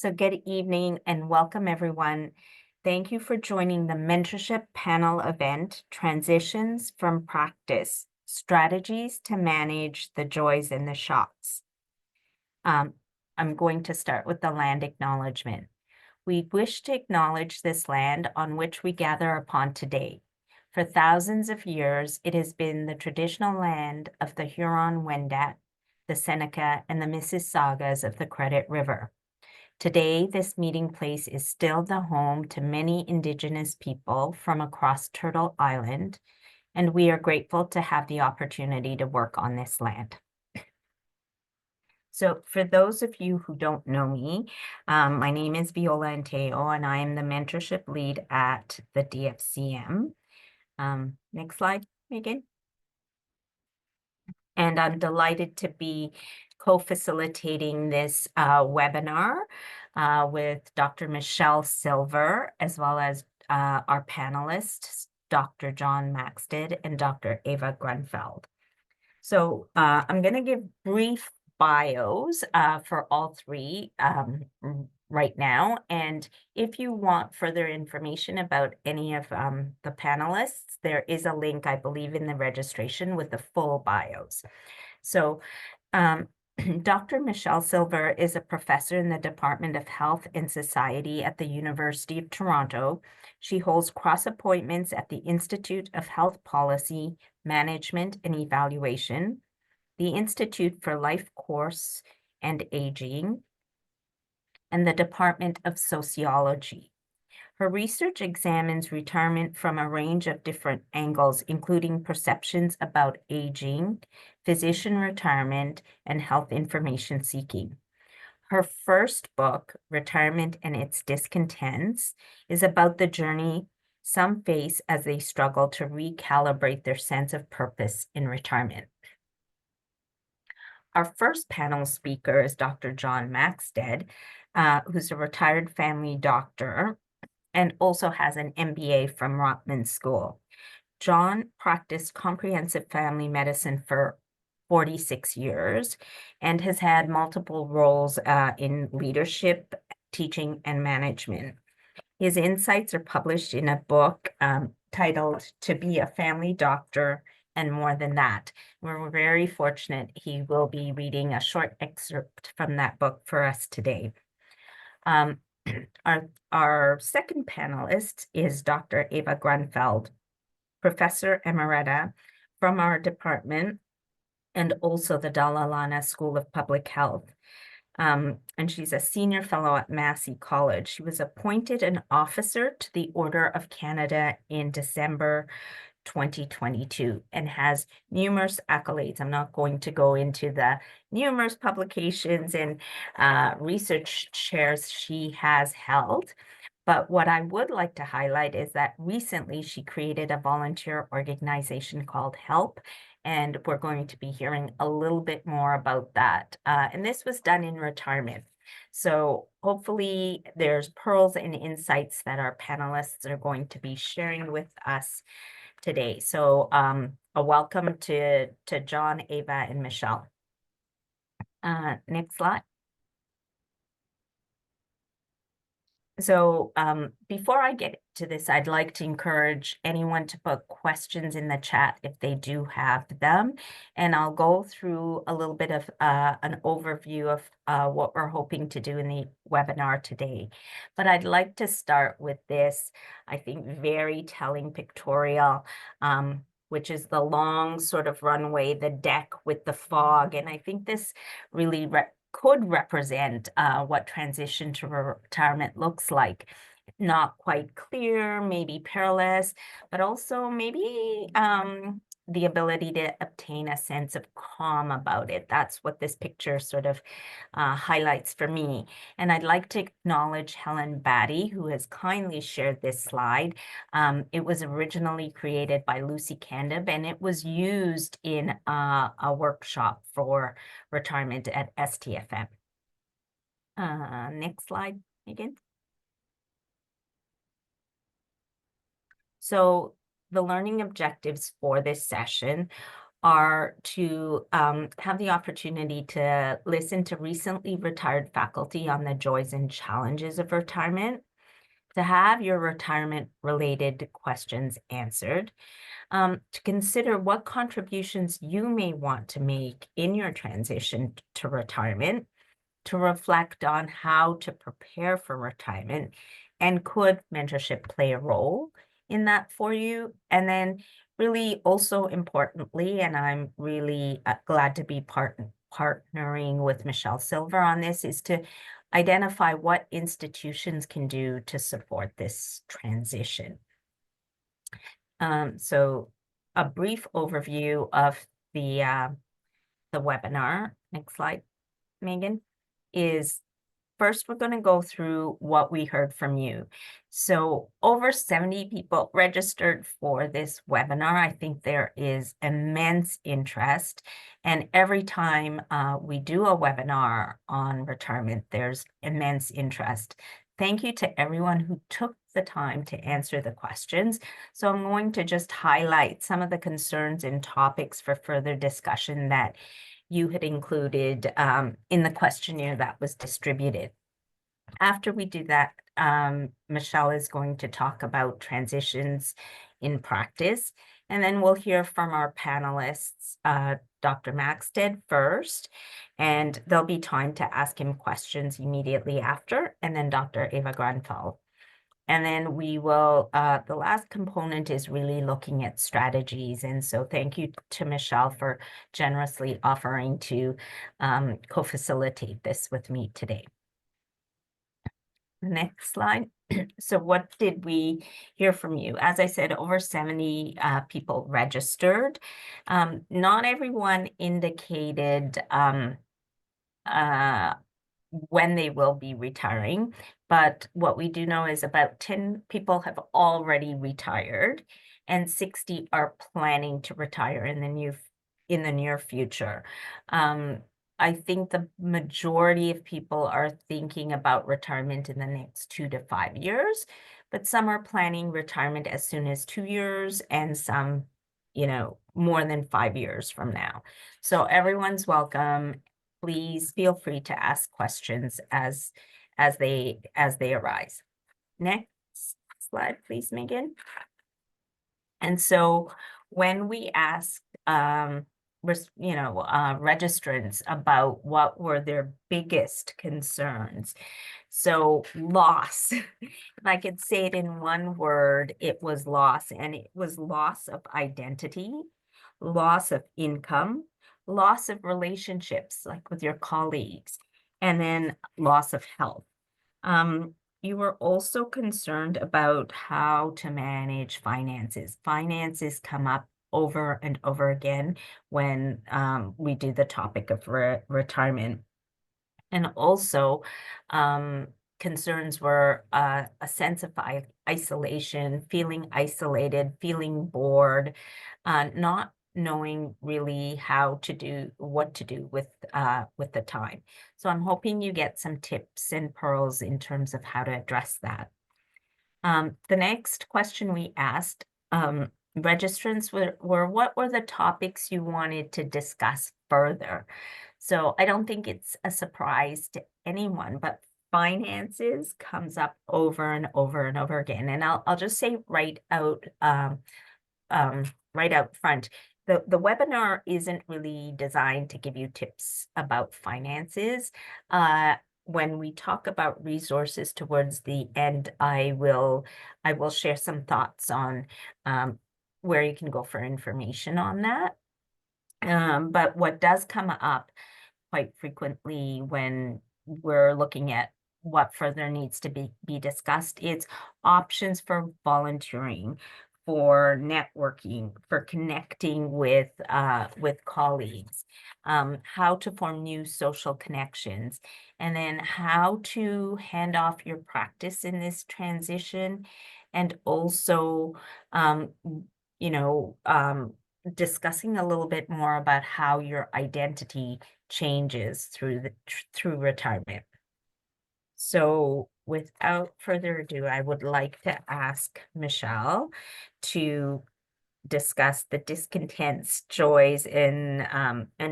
So good evening and welcome everyone. Thank you for joining the mentorship panel event, Transitions from Practice, Strategies to Manage the Joys and the Shocks. I'm going to start with the land acknowledgement. We wish to acknowledge this land on which we gather upon today. For thousands of years, it has been the traditional land of the Huron-Wendat, the Seneca, and the Mississaugas of the Credit River. Today, this meeting place is still the home to many Indigenous people from across Turtle Island, and we are grateful to have the opportunity to work on this land. So for those of you who don't know me, my name is Viola Anteo, and I am the mentorship lead at the DFCM. Next slide, Megan. And I'm delighted to be co-facilitating this webinar with Dr. Michelle Silver, as well as our panelists, Dr. John Maxted and Dr. Eva Grunfeld. So I'm going to give brief bios for all three right now. And if you want further information about any of the panelists, there is a link, I believe, in the registration with the full bios. So Dr. Michelle Silver is a professor in the Department of Health and Society at the University of Toronto. She holds cross appointments at the Institute of Health Policy, Management and Evaluation, the Institute for Life Course and Aging, and the Department of Sociology. Her research examines retirement from a range of different angles, including perceptions about aging, physician retirement, and health information seeking. Her first book, Retirement and Its Discontents, is about the journey some face as they struggle to recalibrate their sense of purpose in retirement. Our first panel speaker is Dr. John Maxted, who's a retired family doctor and also has an MBA from Rotman School. John practiced comprehensive family medicine for 46 years and has had multiple roles in leadership, teaching, and management. His insights are published in a book titled To Be a Family Doctor and More Than That. We're very fortunate he will be reading a short excerpt from that book for us today. Our second panelist is Dr. Eva Grunfeld, Professor Emerita from our department and also the Dalla Lana School of Public Health. And she's a senior fellow at Massey College. She was appointed an officer to the Order of Canada in December 2022 and has numerous accolades. I'm not going to go into the numerous publications and research chairs she has held. But what I would like to highlight is that recently she created a volunteer organization called HELP, and we're going to be hearing a little bit more about that. And this was done in retirement. So hopefully there's pearls and insights that our panelists are going to be sharing with us today. So a welcome to John, Eva, and Michelle. Next slide. So before I get to this, I'd like to encourage anyone to put questions in the chat if they do have them. And I'll go through a little bit of an overview of what we're hoping to do in the webinar today. But I'd like to start with this, I think, very telling pictorial, which is the long sort of runway, the deck with the fog. And I think this really could represent what transition to retirement looks like. Not quite clear, maybe perilous, but also maybe the ability to obtain a sense of calm about it. That's what this picture sort of highlights for me. And I'd like to acknowledge Helen Batty, who has kindly shared this slide. It was originally created by Lucy Candib, and it was used in a workshop for retirement at STFM. Next slide, Megan. So the learning objectives for this session are to have the opportunity to listen to recently retired faculty on the joys and challenges of retirement, to have your retirement-related questions answered, to consider what contributions you may want to make in your transition to retirement, to reflect on how to prepare for retirement, and could mentorship play a role in that for you? And then really also importantly, and I'm really glad to be partnering with Michelle Silver on this, is to identify what institutions can do to support this transition. So a brief overview of the webinar, next slide, Megan, is first we're going to go through what we heard from you. So over 70 people registered for this webinar. I think there is immense interest. And every time we do a webinar on retirement, there's immense interest. Thank you to everyone who took the time to answer the questions. So I'm going to just highlight some of the concerns and topics for further discussion that you had included in the questionnaire that was distributed. After we do that, Michelle is going to talk about transitions in practice, and then we'll hear from our panelists, Dr. Maxted first, and there'll be time to ask him questions immediately after, and then Dr. Eva Granfeld. And then we will, the last component is really looking at strategies. And so thank you to Michelle for generously offering to co-facilitate this with me today. Next slide. So what did we hear from you? As I said, over 70 people registered. Not everyone indicated when they will be retiring, but what we do know is about 10 people have already retired and 60 are planning to retire in the near future. I think the majority of people are thinking about retirement in the next 2 to 5 years, but some are planning retirement as soon as 2 years and some, more than 5 years from now. So everyone's welcome. Please feel free to ask questions as they arise. Next slide, please, Megan. And so when we ask registrants about what were their biggest concerns, so loss, if I could say it in one word, it was loss, and it was loss of identity, loss of income, loss of relationships, like with your colleagues, and then loss of health. You were also concerned about how to manage finances. Finances come up over and over again when we do the topic of retirement. And also, concerns were a sense of isolation, feeling isolated, feeling bored, not knowing really what to do with the time. So I'm hoping you get some tips and pearls in terms of how to address that. The next question we asked registrants were what were the topics you wanted to discuss further? So I don't think it's a surprise to anyone, but finances comes up over and over and over again. And I'll just say right out front, the webinar isn't really designed to give you tips about finances. When we talk about resources towards the end, I will share some thoughts on where you can go for information on that. But what does come up quite frequently when we're looking at what further needs to be discussed, it's options for volunteering, for networking, for connecting with colleagues, how to form new social connections, and then how to hand off your practice in this transition, and also, discussing a little bit more about how your identity changes through retirement. So without further ado, I would like to ask Michelle to discuss the discontents, joys, and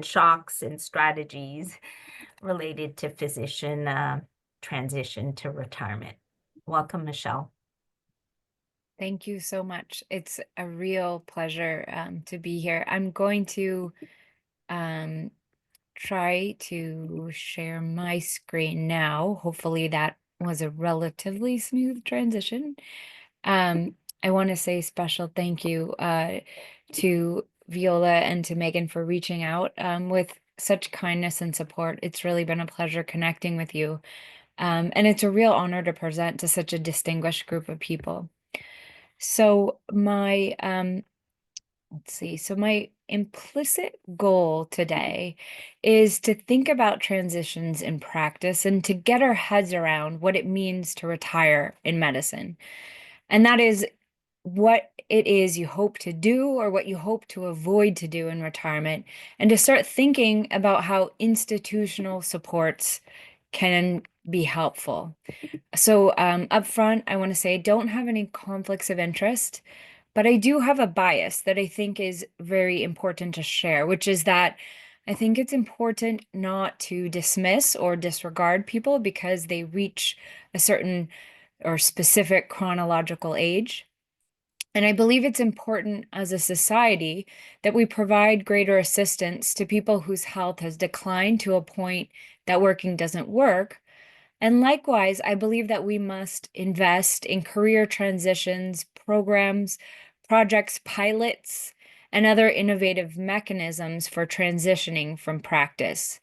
shocks and strategies related to physician transition to retirement. Welcome, Michelle. Thank you so much. It's a real pleasure to be here. I'm going to um, try to share my screen now. Hopefully that was a relatively smooth transition. I want to say special thank you to Viola and to Megan for reaching out with such kindness and support. It's really been a pleasure connecting with you. And it's a real honor to present to such a distinguished group of people. So let's see. So my implicit goal today is to think about transitions in practice and to get our heads around what it means to retire in medicine. And that is what it is you hope to do or what you hope to avoid to do in retirement, and to start thinking about how institutional supports can be helpful. So up front, I want to say I don't have any conflicts of interest, but I do have a bias that I think is very important to share, which is that I think it's important not to dismiss or disregard people because they reach a certain or specific chronological age. And I believe it's important as a society that we provide greater assistance to people whose health has declined to a point that working doesn't work. And likewise, I believe that we must invest in career transitions, programs, projects, pilots, and other innovative mechanisms for transitioning from practice.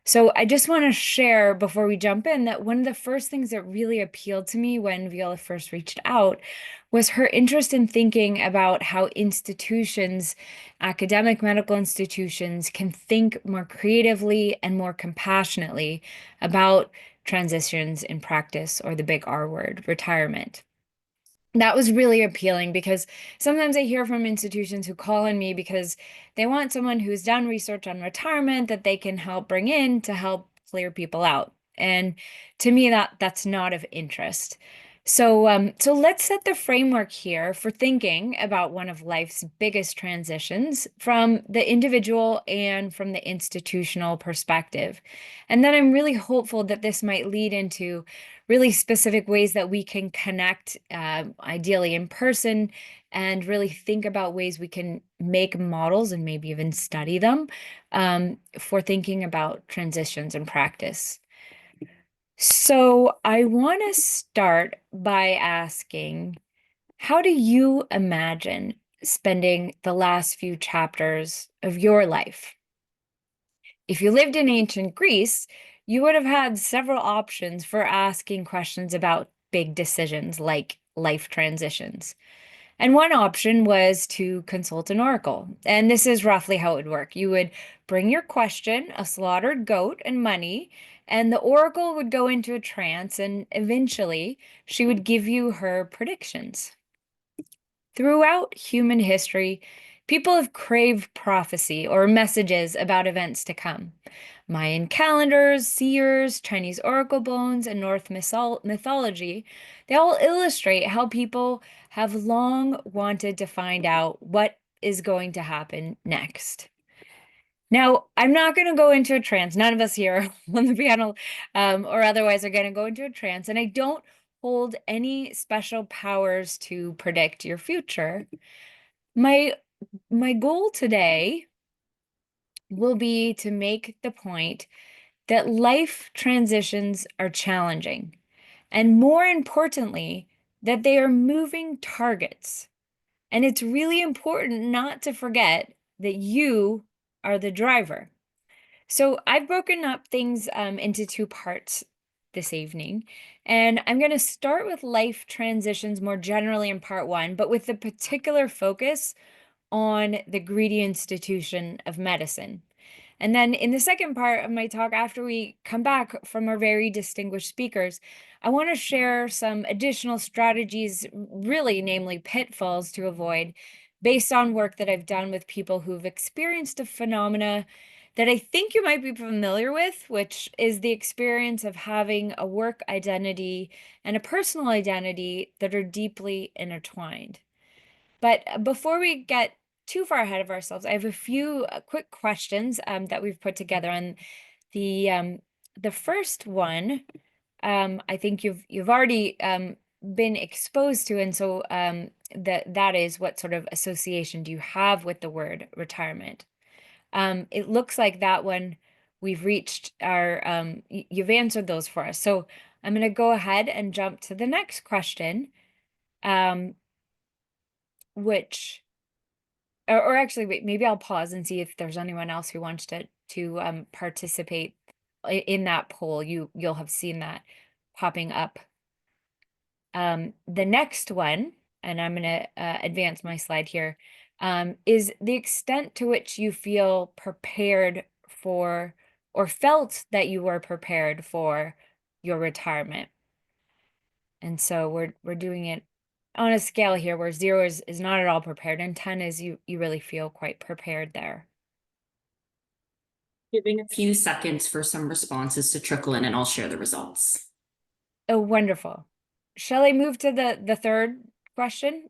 So I just want to share before we jump in that one of the first things that really appealed to me when Viola first reached out was her interest in thinking about how institutions, academic medical institutions, can think more creatively and more compassionately about transitions in practice, or the big R word, retirement. That was really appealing because sometimes I hear from institutions who call on me because they want someone who's done research on retirement that they can help bring in to help clear people out. And to me, that's not of interest. So let's set the framework here for thinking about one of life's biggest transitions from the individual and from the institutional perspective. And then I'm really hopeful that this might lead into really specific ways that we can connect, ideally in person, and really think about ways we can make models and maybe even study them for thinking about transitions in practice. So I want to start by asking, how do you imagine spending the last few chapters of your life? If you lived in ancient Greece, you would have had several options for asking questions about big decisions like life transitions. And one option was to consult an oracle. And this is roughly how it would work. You would bring your question, a slaughtered goat, and money, and the oracle would go into a trance, and eventually she would give you her predictions. Throughout human history, people have craved prophecy or messages about events to come. Mayan calendars, seers, Chinese oracle bones, and Norse mythology, they all illustrate how people have long wanted to find out what is going to happen next. Now, I'm not going to go into a trance. None of us here on the panel or otherwise are going to go into a trance. And I don't hold any special powers to predict your future. My my goal today will be to make the point that life transitions are challenging, and more importantly, that they are moving targets. And it's really important not to forget that you are the driver. So I've broken up things into two parts this evening, and I'm going to start with life transitions more generally in part one, but with the particular focus on the greedy institution of medicine. And then in the second part of my talk, after we come back from our very distinguished speakers, I want to share some additional strategies, really, namely pitfalls to avoid, based on work that I've done with people who've experienced a phenomena that I think you might be familiar with, which is the experience of having a work identity and a personal identity that are deeply intertwined. But before we get too far ahead of ourselves, I have a few quick questions that we've put together. And the first one, I think you've already been exposed to, and so that is, what sort of association do you have with the word retirement? It looks like that one we've reached our you've answered those for us. So I'm going to go ahead and jump to the next question, which or actually wait, maybe I'll pause and see if there's anyone else who wants to participate in that poll. You'll have seen that popping up. The next one, and I'm going to advance my slide here, is the extent to which you feel prepared for, or felt that you were prepared for, your retirement. And so we're doing it on a scale here where 0 is not at all prepared, and 10 is you really feel quite prepared there. Giving a few seconds for some responses to trickle in, and I'll share the results. Oh, wonderful. Shall I move to the third question,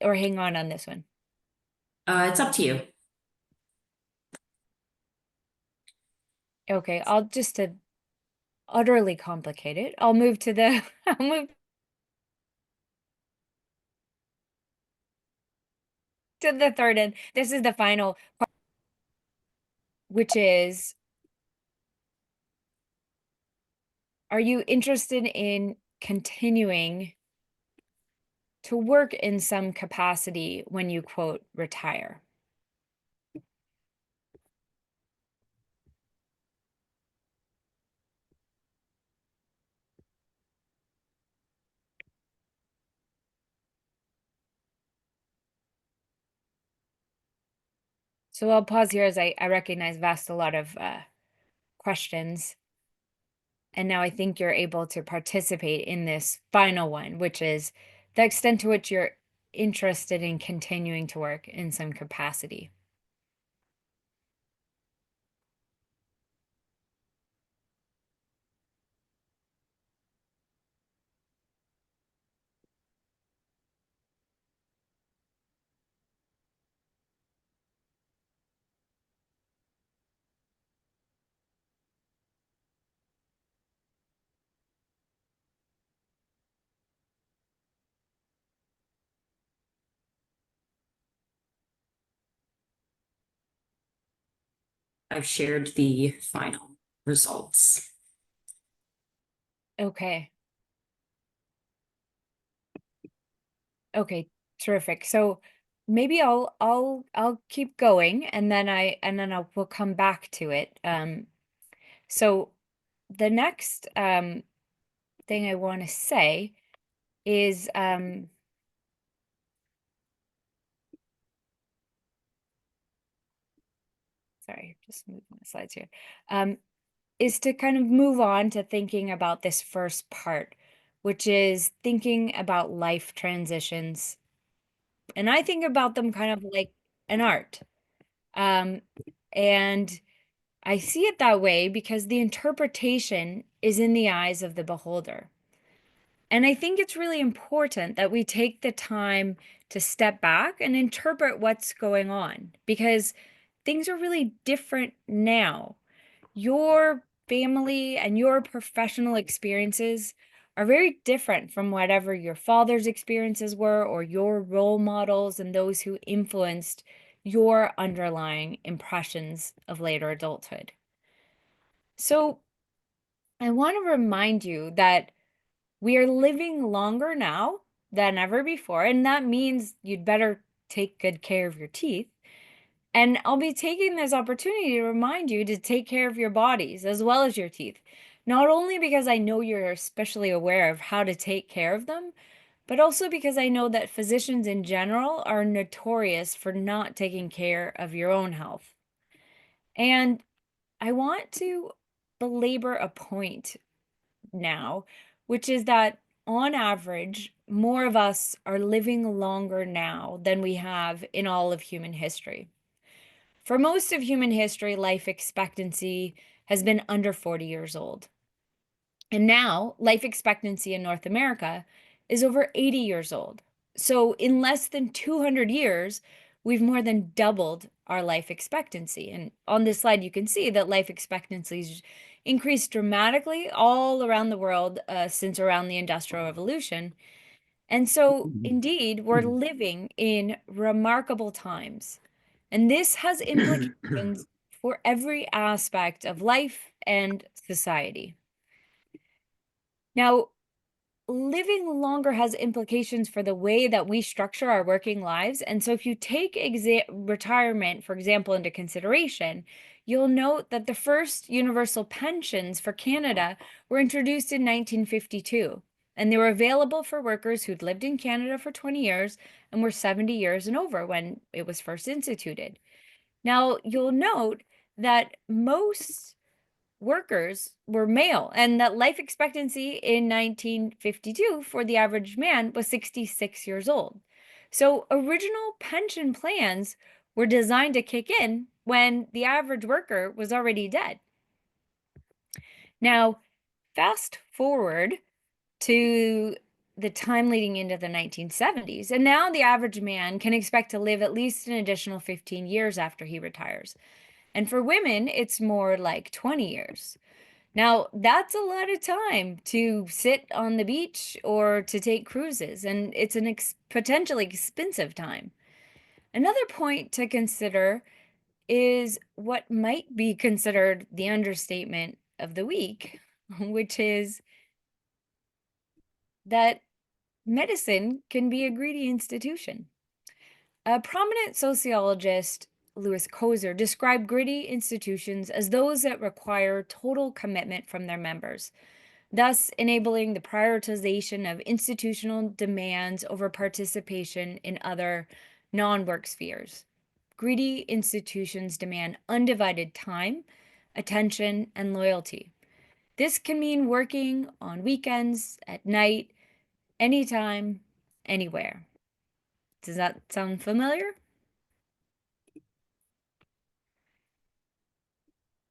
or hang on this one? It's up to you. Okay, I'll just to utterly complicate it, I'll move to the I'll move to the third, and this is the final part, which is, are you interested in continuing to work in some capacity when you quote retire? So I'll pause here as I recognize I've asked a lot of questions. And now I think you're able to participate in this final one, which is the extent to which you're interested in continuing to work in some capacity. I've shared the final results. Okay. Okay, terrific. So maybe I'll keep going, and then we'll come back to it. So the next thing I want to say is sorry, just moving the slides here. Is to kind of move on to thinking about this first part, which is thinking about life transitions. And I think about them kind of like an art. And I see it that way because the interpretation is in the eyes of the beholder. And I think it's really important that we take the time to step back and interpret what's going on, because things are really different now. Your family and your professional experiences are very different from whatever your father's experiences were, or your role models and those who influenced your underlying impressions of later adulthood. So I want to remind you that we are living longer now than ever before, and that means you'd better take good care of your teeth. And I'll be taking this opportunity to remind you to take care of your bodies as well as your teeth. Not only because I know you're especially aware of how to take care of them, but also because I know that physicians in general are notorious for not taking care of your own health. And I want to belabor a point now, which is that on average, more of us are living longer now than we have in all of human history. For most of human history, life expectancy has been under 40 years old. And now, life expectancy in North America is over 80 years old. So in less than 200 years, we've more than doubled our life expectancy. And on this slide, you can see that life expectancies increased dramatically all around the world since around the Industrial Revolution. And so, indeed, we're living in remarkable times. And this has implications for every aspect of life and society. Now, living longer has implications for the way that we structure our working lives. And so, if you take retirement, for example, into consideration, you'll note that the first universal pensions for Canada were introduced in 1952. And they were available for workers who'd lived in Canada for 20 years and were 70 years and over when it was first instituted. Now, you'll note that most workers were male, and that life expectancy in 1952 for the average man was 66 years old. So, original pension plans were designed to kick in when the average worker was already dead. Now, fast forward to the time leading into the 1970s, and now the average man can expect to live at least an additional 15 years after he retires. And for women, it's more like 20 years. Now, that's a lot of time to sit on the beach or to take cruises, and it's an potentially expensive time. Another point to consider is what might be considered the understatement of the week, which is that medicine can be a greedy institution. A prominent sociologist, Louis Kozer, described greedy institutions as those that require total commitment from their members, thus enabling the prioritization of institutional demands over participation in other non-work spheres. Greedy institutions demand undivided time, attention, and loyalty. This can mean working on weekends, at night, anytime, anywhere. Does that sound familiar?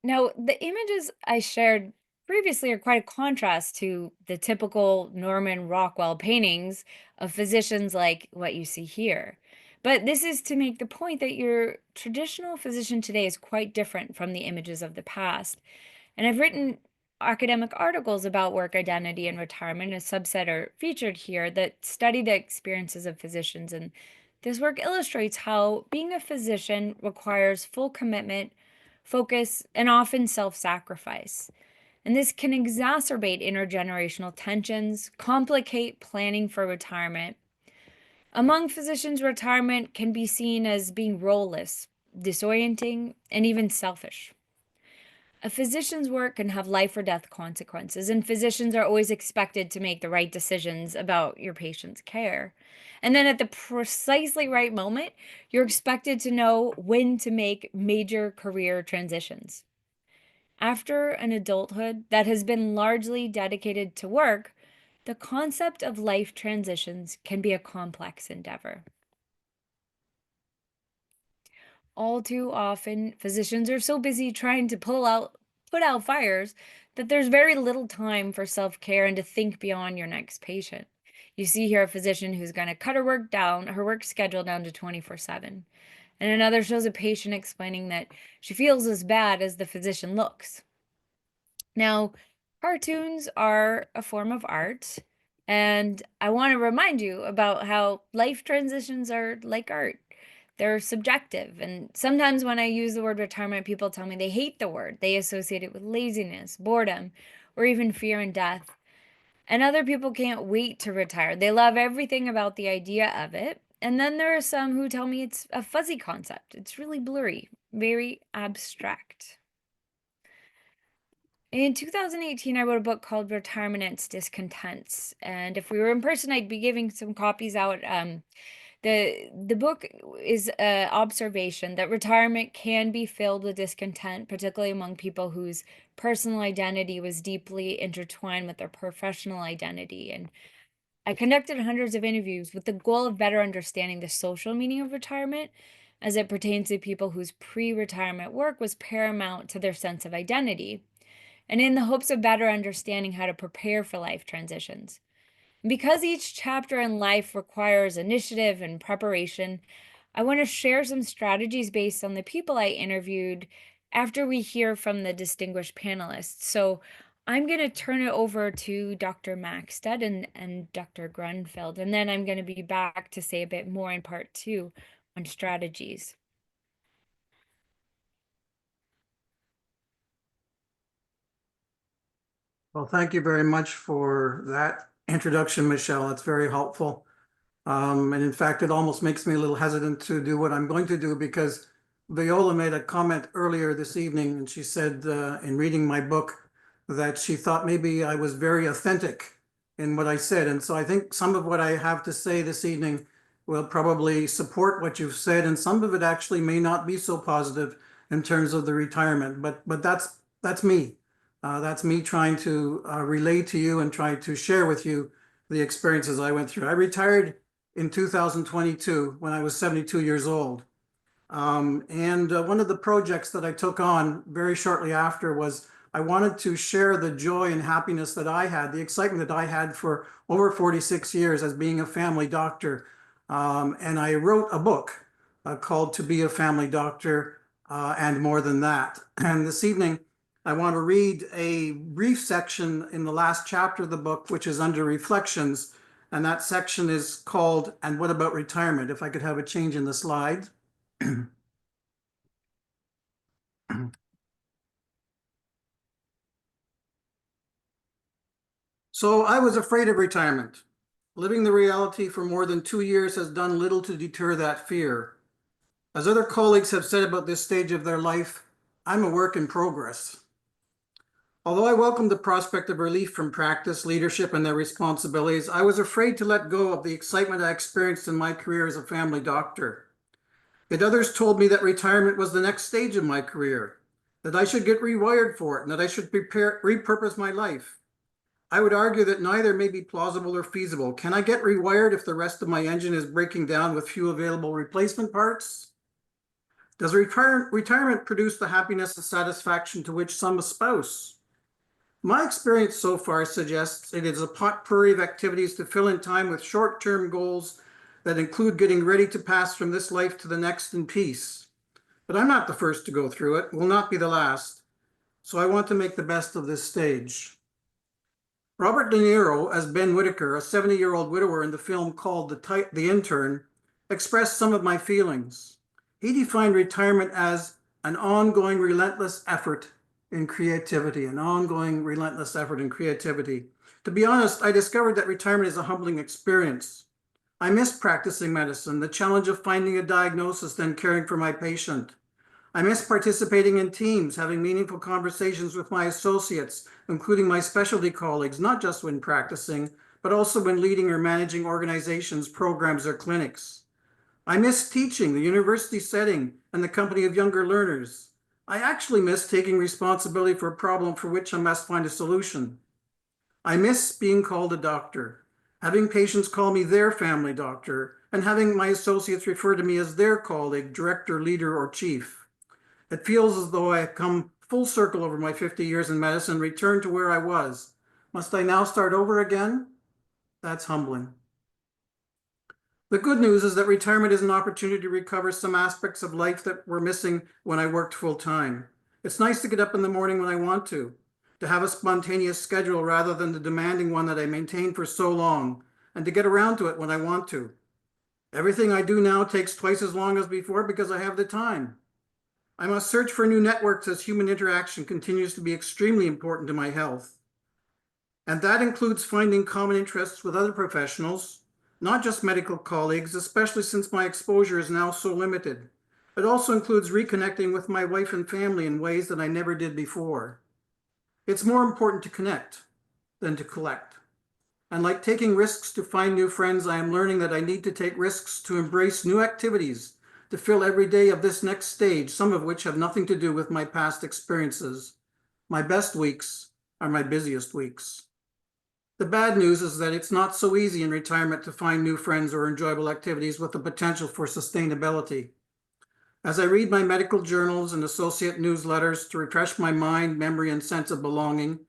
Now, the images I shared previously are quite a contrast to the typical Norman Rockwell paintings of physicians like what you see here. But this is to make the point that your traditional physician today is quite different from the images of the past. And I've written academic articles about work identity and retirement. A subset are featured here that study the experiences of physicians. And this work illustrates how being a physician requires full commitment, focus, and often self sacrifice. And this can exacerbate intergenerational tensions, complicate planning for retirement. Among physicians, retirement can be seen as being role-less, disorienting, and even selfish. A physician's work can have life or death consequences, and physicians are always expected to make the right decisions about your patient's care. And then at the precisely right moment, you're expected to know when to make major career transitions. After an adulthood that has been largely dedicated to work, the concept of life transitions can be a complex endeavor. All too often, physicians are so busy trying to put out fires that there's very little time for self-care and to think beyond your next patient. You see here a physician who's going to cut her work schedule down to 24/7. And another shows a patient explaining that she feels as bad as the physician looks. Now, cartoons are a form of art, and I want to remind you about how life transitions are like art. They're subjective, and sometimes when I use the word retirement, people tell me they hate the word. They associate it with laziness, boredom, or even fear and death. And other people can't wait to retire. They love everything about the idea of it. And then there are some who tell me it's a fuzzy concept. It's really blurry, very abstract. In 2018, I wrote a book called Retirement and Its Discontents. And if we were in person, I'd be giving some copies out. The book is an observation that retirement can be filled with discontent, particularly among people whose personal identity was deeply intertwined with their professional identity. And I conducted hundreds of interviews with the goal of better understanding the social meaning of retirement as it pertains to people whose pre-retirement work was paramount to their sense of identity, and in the hopes of better understanding how to prepare for life transitions. Because each chapter in life requires initiative and preparation, I want to share some strategies based on the people I interviewed after we hear from the distinguished panelists. So I'm going to turn it over to Dr. Maxted and Dr. Grunfeld, and then I'm going to be back to say a bit more in part 2 on strategies. Well, thank you very much for that introduction, Michelle. It's very helpful. And in fact, it almost makes me a little hesitant to do what I'm going to do, because Viola made a comment earlier this evening, and she said in reading my book that she thought maybe I was very authentic in what I said. And so I think some of what I have to say this evening will probably support what you've said, and some of it actually may not be so positive in terms of the retirement. But that's me. That's me trying to relate to you and try to share with you the experiences I went through. I retired in 2022 when I was 72 years old. And one of the projects that I took on very shortly after was I wanted to share the joy and happiness that I had, the excitement that I had for over 46 years as being a family doctor. And I wrote a book called To Be a Family Doctor and More Than That. And this evening, I want to read a brief section in the last chapter of the book, which is under reflections. And that section is called, And What About Retirement? If I could have a change in the slide. So I was afraid of retirement. Living the reality for more than 2 years has done little to deter that fear. As other colleagues have said about this stage of their life, I'm a work in progress. Although I welcomed the prospect of relief from practice, leadership, and their responsibilities, I was afraid to let go of the excitement I experienced in my career as a family doctor. Yet others told me that retirement was the next stage of my career, that I should get rewired for it, and that I should repurpose my life. I would argue that neither may be plausible or feasible. Can I get rewired if the rest of my engine is breaking down with few available replacement parts? Does retirement produce the happiness and satisfaction to which some espouse? My experience so far suggests it is a potpourri of activities to fill in time with short-term goals that include getting ready to pass from this life to the next in peace. But I'm not the first to go through it, will not be the last. So I want to make the best of this stage. Robert De Niro, as Ben Whitaker, a 70-year-old widower in the film called The Intern, expressed some of my feelings. He defined retirement as an ongoing, relentless effort in creativity, an ongoing, relentless effort in creativity. To be honest, I discovered that retirement is a humbling experience. I miss practicing medicine, the challenge of finding a diagnosis, then caring for my patient. I miss participating in teams, having meaningful conversations with my associates, including my specialty colleagues, not just when practicing, but also when leading or managing organizations, programs, or clinics. I miss teaching, the university setting, and the company of younger learners. I actually miss taking responsibility for a problem for which I must find a solution. I miss being called a doctor, having patients call me their family doctor, and having my associates refer to me as their colleague, director, leader, or chief. It feels as though I have come full circle over my 50 years in medicine, returned to where I was. Must I now start over again? That's humbling. The good news is that retirement is an opportunity to recover some aspects of life that were missing when I worked full time. It's nice to get up in the morning when I want to have a spontaneous schedule rather than the demanding one that I maintained for so long, and to get around to it when I want to. Everything I do now takes twice as long as before because I have the time. I must search for new networks as human interaction continues to be extremely important to my health. And that includes finding common interests with other professionals, not just medical colleagues, especially since my exposure is now so limited. It also includes reconnecting with my wife and family in ways that I never did before. It's more important to connect than to collect. And like taking risks to find new friends, I am learning that I need to take risks to embrace new activities to fill every day of this next stage, some of which have nothing to do with my past experiences. My best weeks are my busiest weeks. The bad news is that it's not so easy in retirement to find new friends or enjoyable activities with the potential for sustainability. As I read my medical journals and associate newsletters to refresh my mind, memory, and sense of belonging,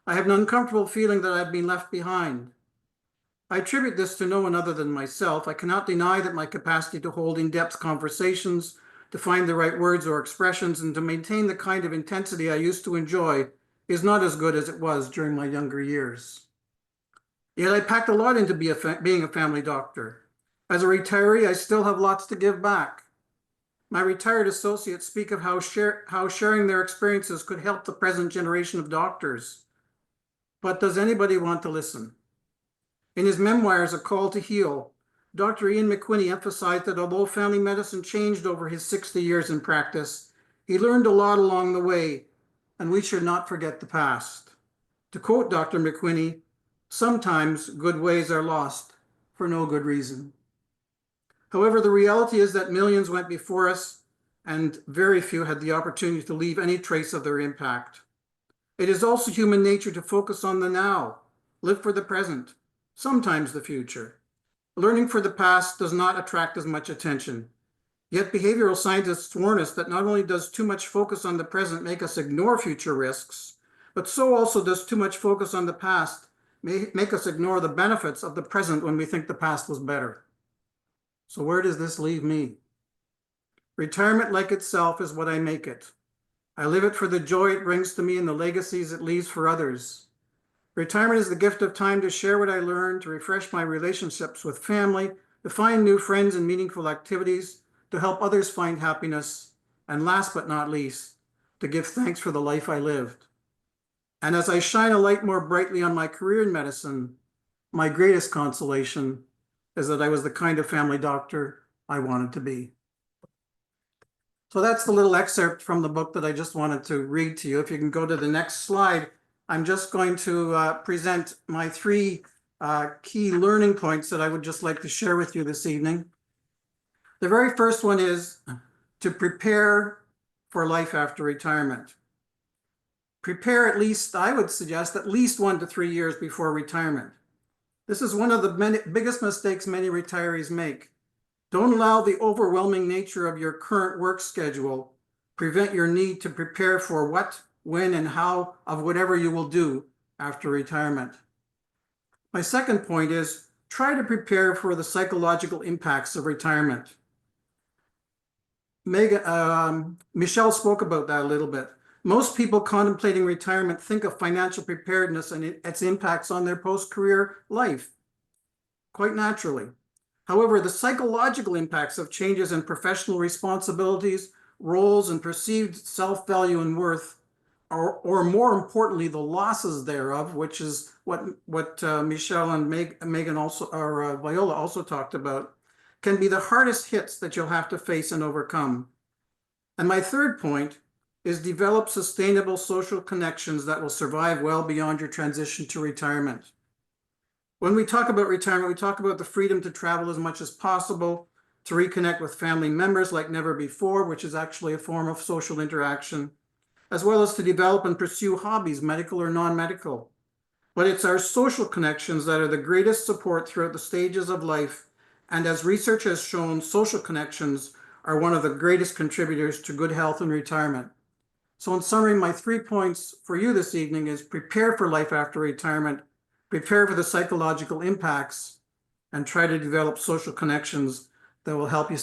I have an uncomfortable feeling that I've been left behind. I attribute this to no one other than myself. I cannot deny that my capacity to hold in-depth conversations, to find the right words or expressions, and to maintain the kind of intensity I used to enjoy is not as good as it was during my younger years. Yet I packed a lot into being a family doctor. As a retiree, I still have lots to give back. My retired associates speak of how sharing their experiences could help the present generation of doctors. But does anybody want to listen? In his memoirs, A Call to Heal, Dr. Ian McWhinney emphasized that although family medicine changed over his 60 years in practice, he learned a lot along the way, and we should not forget the past. To quote Dr. McWhinney, sometimes good ways are lost for no good reason. However, the reality is that millions went before us, and very few had the opportunity to leave any trace of their impact. It is also human nature to focus on the now, live for the present, sometimes the future. Learning for the past does not attract as much attention. Yet behavioral scientists warn us that not only does too much focus on the present make us ignore future risks, but so also does too much focus on the past make us ignore the benefits of the present when we think the past was better. So where does this leave me? Retirement, like itself, is what I make it. I live it for the joy it brings to me and the legacies it leaves for others. Retirement is the gift of time to share what I learned, to refresh my relationships with family, to find new friends and meaningful activities, to help others find happiness, and last but not least, to give thanks for the life I lived. And as I shine a light more brightly on my career in medicine, my greatest consolation is that I was the kind of family doctor I wanted to be. So that's the little excerpt from the book that I just wanted to read to you. If you can go to the next slide, I'm just going to present my three key learning points that I would just like to share with you this evening. The very first one is to prepare for life after retirement. Prepare at least, I would suggest, at least 1 to 3 years before retirement. This is one of the biggest mistakes many retirees make. Don't allow the overwhelming nature of your current work schedule prevent your need to prepare for what, when, and how of whatever you will do after retirement. My second point is try to prepare for the psychological impacts of retirement. Michelle spoke about that a little bit. Most people contemplating retirement think of financial preparedness and its impacts on their post-career life, quite naturally. However, the psychological impacts of changes in professional responsibilities, roles, and perceived self-value and worth, or more importantly, the losses thereof, which is what Michelle and Megan also, or Viola also talked about, can be the hardest hits that you'll have to face and overcome. And my third point is develop sustainable social connections that will survive well beyond your transition to retirement. When we talk about retirement, we talk about the freedom to travel as much as possible, to reconnect with family members like never before, which is actually a form of social interaction, as well as to develop and pursue hobbies, medical or non-medical. But it's our social connections that are the greatest support throughout the stages of life. And as research has shown, social connections are one of the greatest contributors to good health and retirement. So in summary, my 3 points for you this evening is prepare for life after retirement, prepare for the psychological impacts, and try to develop social connections that will help you be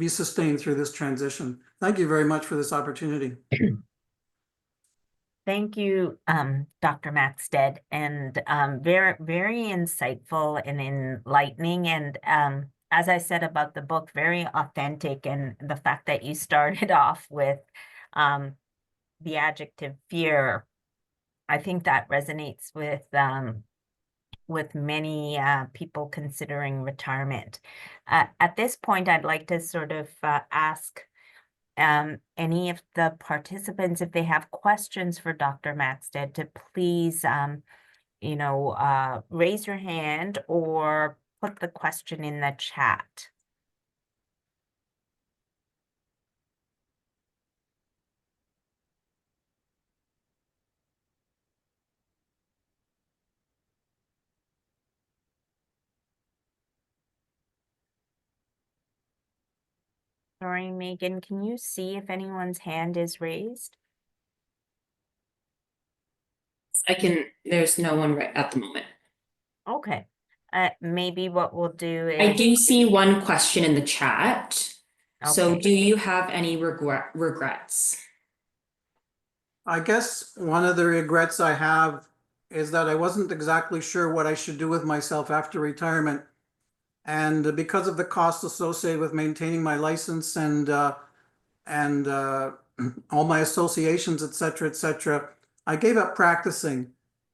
sustained through this transition. Thank you very much for this opportunity. Thank you, Dr. Maxted, and very, very insightful and enlightening. And as I said about the book, very authentic. And the fact that you started off with the adjective fear, I think that resonates with many people considering retirement. At this point, I'd like to sort of ask any of the participants, if they have questions for Dr. Maxted, to please, raise your hand or put the question in the chat. Sorry, Megan, can you see if anyone's hand is raised? There's no one right at the moment. Okay. Maybe what we'll do I is, do see one question in the chat. So Okay. do you have any regrets? I guess one of the regrets I have is that I wasn't exactly sure what I should do with myself after retirement. And because of the costs associated with maintaining my license and all my associations, et cetera, I gave up practicing.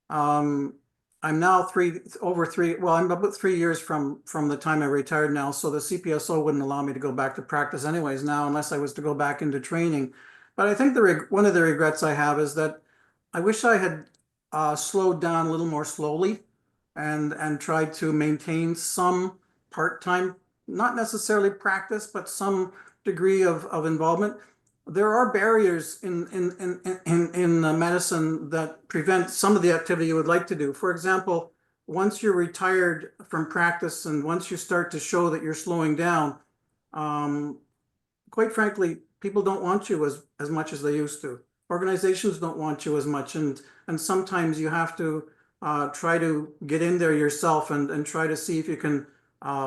I'm now I'm about 3 years from the time I retired now, so the CPSO wouldn't allow me to go back to practice anyways now, unless I was to go back into training. But I think one of the regrets I have is that I wish I had slowed down a little more slowly and tried to maintain some part-time, not necessarily practice, but some degree of involvement. There are barriers in medicine that prevent some of the activity you would like to do. For example, once you're retired from practice and once you start to show that you're slowing down, quite frankly, people don't want you as much as they used to. Organizations don't want you as much, and sometimes you have to try to get in there yourself and try to see if you can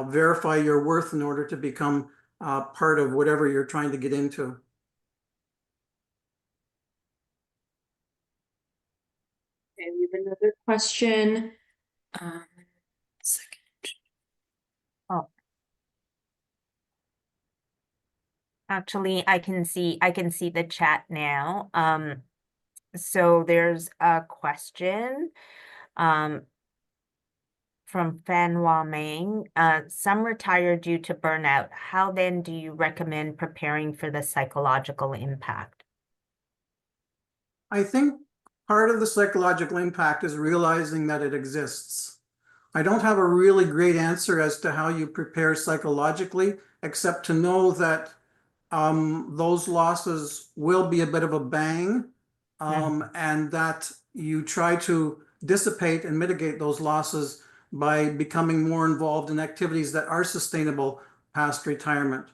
verify your worth in order to become part of whatever you're trying to get into. And we have another question. Second. oh. Actually, I can see the chat now. So there's a question from Fanhua Meng. Some retire due to burnout. How then do you recommend preparing for the psychological impact? I think part of the psychological impact is realizing that it exists. I don't have a really great answer as to how you prepare psychologically, except to know that those losses will be a bit of a bang, and that you try to dissipate and mitigate those losses by becoming more involved in activities that are sustainable past retirement.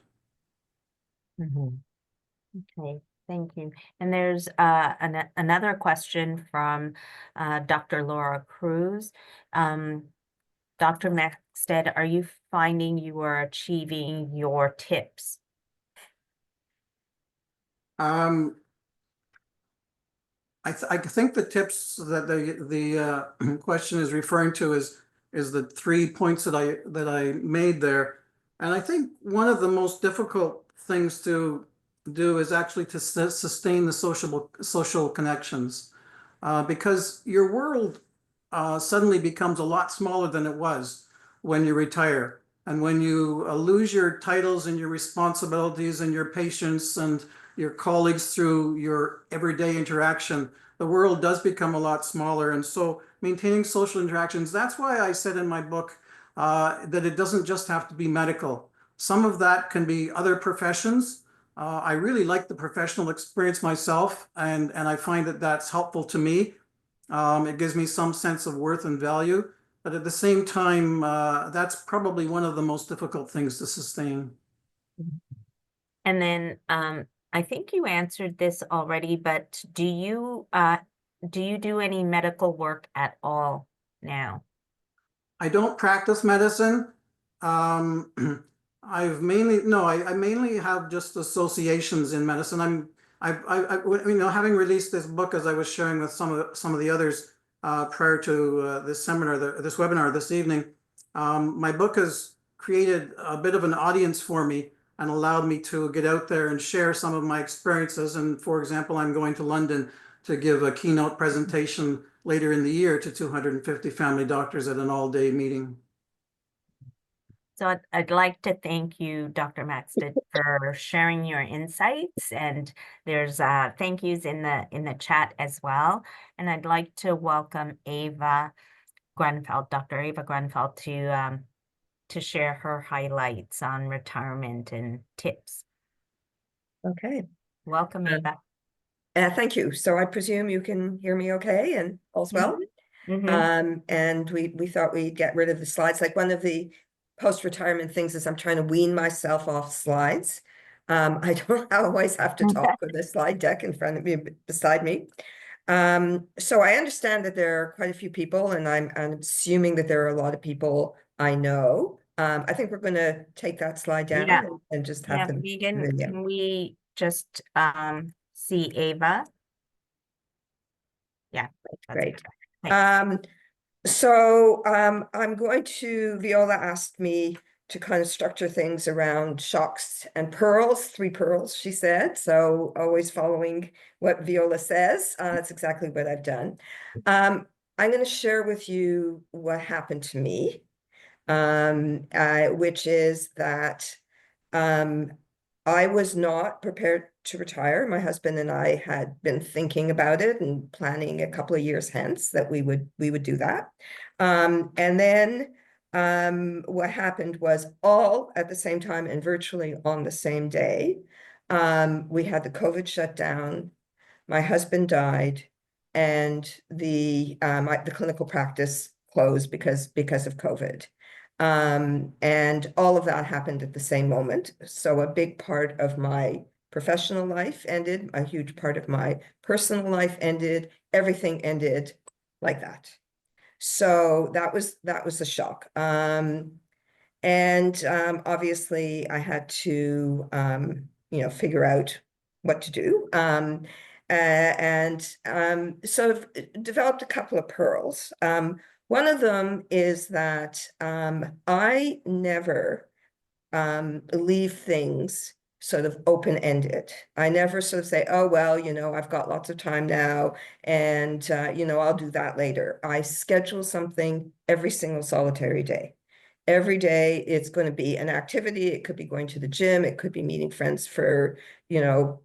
Okay, thank you. And there's another question from Dr. Laura Cruz. Dr. Maxted, are you finding you are achieving your tips? I think the tips that the question is referring to is the 3 points that I made there. And I think one of the most difficult things to do is actually to sustain the social connections, because your world suddenly becomes a lot smaller than it was when you retire. And when you lose your titles and your responsibilities and your patients and your colleagues through your everyday interaction, the world does become a lot smaller. And so maintaining social interactions, that's why I said in my book that it doesn't just have to be medical. Some of that can be other professions. I really like the professional experience myself, and I find that that's helpful to me. It gives me some sense of worth and value, but at the same time, that's probably one of the most difficult things to sustain. And then I think you answered this already, but do you do any medical work at all now? I don't practice medicine. I mainly have just associations in medicine. Having released this book, as I was sharing with some of the others prior to this webinar this evening, my book has created a bit of an audience for me and allowed me to get out there and share some of my experiences. And for example, I'm going to London to give a keynote presentation later in the year to 250 family doctors at an all-day meeting. So I'd like to thank you, Dr. Maxted, for sharing your insights, and there's thank yous in the chat as well. And I'd like to welcome Ava Grenfell, Dr. Ava Grenfell, to share her highlights on retirement and tips. Okay. Welcome, Ava. Thank you. So I presume you can hear me okay and all's well? And we thought we'd get rid of the slides. Like one of the post-retirement things is I'm trying to wean myself off slides. I don't always have to talk with a slide deck in front of me, beside me. So I understand that there are quite a few people, and I'm assuming that there are a lot of people I know. I think we're gonna take that slide down Yeah. and just Yeah, have the Megan, video. can we just see Ava? Yeah. that's Great. better. Thanks. I'm going to, Viola asked me to kind of structure things around shocks and pearls, 3 pearls, she said. So always following what Viola says. That's exactly what I've done. I'm going to share with you what happened to me, which is that I was not prepared to retire. My husband and I had been thinking about it and planning a couple of years hence that we would do that. And then what happened was all at the same time and virtually on the same day. We had the COVID shutdown. My husband died, and the clinical practice closed because of COVID. And all of that happened at the same moment. So a big part of my professional life ended, a huge part of my personal life ended, everything ended like that. So that was a shock. Obviously I had to figure out what to do. Sort of developed a couple of pearls. One of them is that I never leave things sort of open-ended. I never sort of say, oh, well, I've got lots of time now and, I'll do that later. I schedule something every single solitary day. Every day it's going to be an activity. It could be going to the gym. It could be meeting friends for,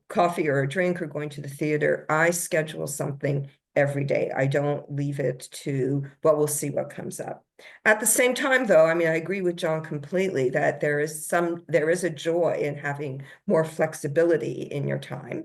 coffee or a drink or going to the theater. I schedule something every day. I don't leave it to, well, we'll see what comes up. At the same time, though, I mean, I agree with John completely that there is a joy in having more flexibility in your time.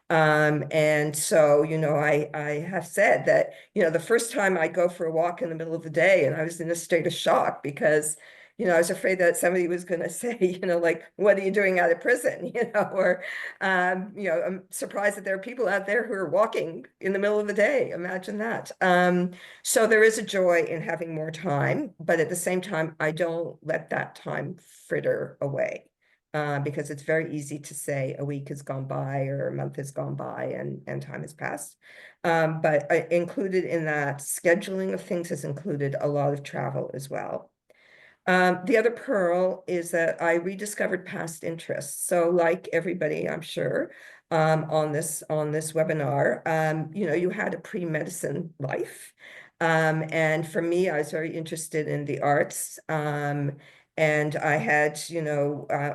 And so, I have said that, the first time I go for a walk in the middle of the day and I was in a state of shock because, I was afraid that somebody was going to say, like, what are you doing out of prison? Or, I'm surprised that there are people out there who are walking in the middle of the day. Imagine that. So there is a joy in having more time, but at the same time, I don't let that time fritter away. Because it's very easy to say a week has gone by or a month has gone by and time has passed. But included in that scheduling of things has included a lot of travel as well. The other pearl is that I rediscovered past interests. So like everybody, I'm sure, on this webinar, you had a pre-medicine life. And for me, I was very interested in the arts. And I had,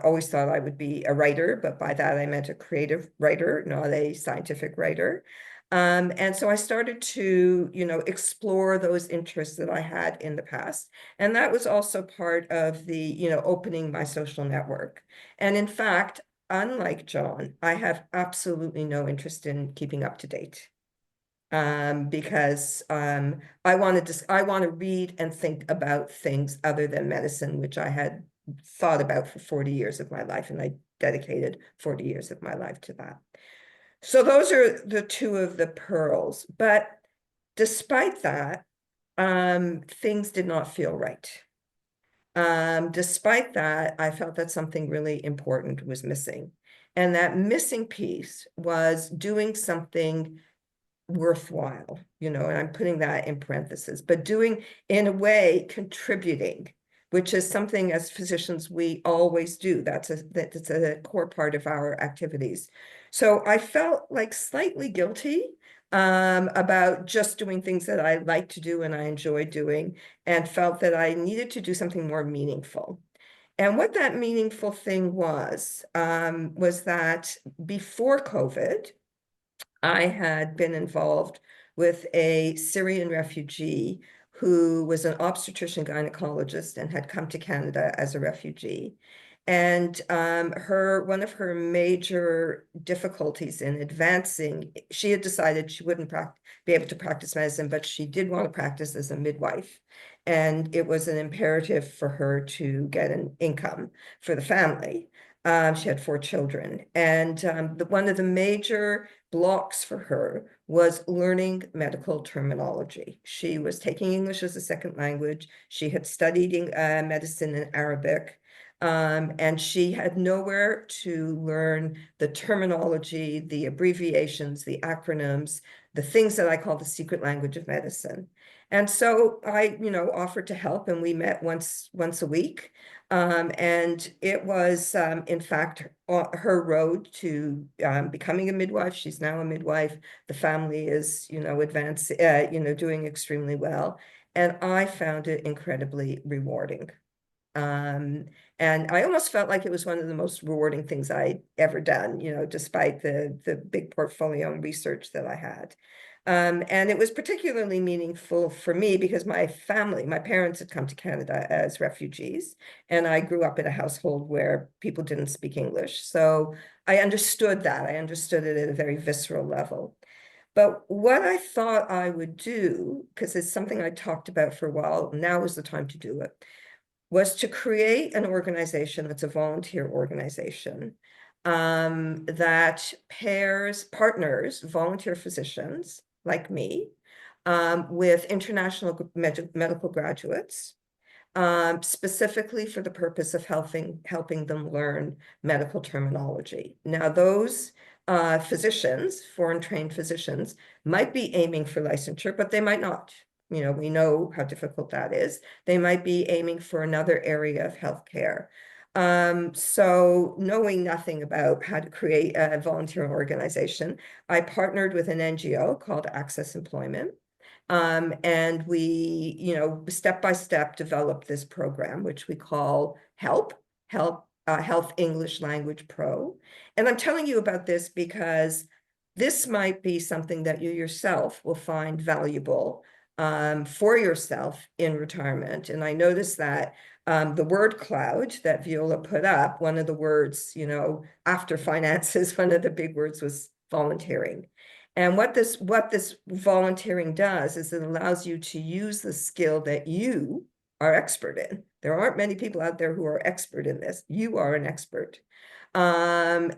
always thought I would be a writer, but by that I meant a creative writer, not a scientific writer. And so I started to, explore those interests that I had in the past. And that was also part of the, opening my social network. And in fact, unlike John, I have absolutely no interest in keeping up to date. Because I want to read and think about things other than medicine, which I had thought about for 40 years of my life, and I dedicated 40 years of my life to that. So those are the 2 of the pearls. But despite that, things did not feel right. Despite that, I felt that something really important was missing. And that missing piece was doing something worthwhile, and I'm putting that in parentheses, but doing, in a way, contributing, which is something as physicians we always do. That's a core part of our activities. So I felt like slightly guilty about just doing things that I like to do and I enjoy doing, and felt that I needed to do something more meaningful. And what that meaningful thing was that before COVID, I had been involved with a Syrian refugee who was an obstetrician gynecologist and had come to Canada as a refugee. And one of her major difficulties in advancing, she had decided she wouldn't be able to practice medicine, but she did want to practice as a midwife. And it was an imperative for her to get an income for the family. She had 4 children. And one of the major blocks for her was learning medical terminology. She was taking English as a second language. She had studied medicine in Arabic, and she had nowhere to learn the terminology, the abbreviations, the acronyms, the things that I call the secret language of medicine. And so I, offered to help, and we met once a week. And it was, in fact, her road to becoming a midwife. She's now a midwife. The family is, advanced, doing extremely well. And I found it incredibly rewarding. And I almost felt like it was one of the most rewarding things I'd ever done, despite the big portfolio and research that I had. And it was particularly meaningful for me because my parents had come to Canada as refugees, and I grew up in a household where people didn't speak English. So I understood that. I understood it at a very visceral level. But what I thought I would do, because it's something I talked about for a while, now is the time to do it, was to create an organization that's a volunteer organization that partners volunteer physicians like me with international medical graduates, specifically for the purpose of helping them learn medical terminology. Now, those physicians, foreign trained physicians, might be aiming for licensure, but they might not. We know how difficult that is. They might be aiming for another area of healthcare. So knowing nothing about how to create a volunteer organization, I partnered with an NGO called Access Employment. And we, step by step developed this program, which we call Health English Language Pro. And I'm telling you about this because this might be something that you yourself will find valuable for yourself in retirement. And I noticed that the word cloud that Viola put up, one of the words, after finances, one of the big words was volunteering. And what this volunteering does is it allows you to use the skill that you are expert in. There aren't many people out there who are expert in this. You are an expert. And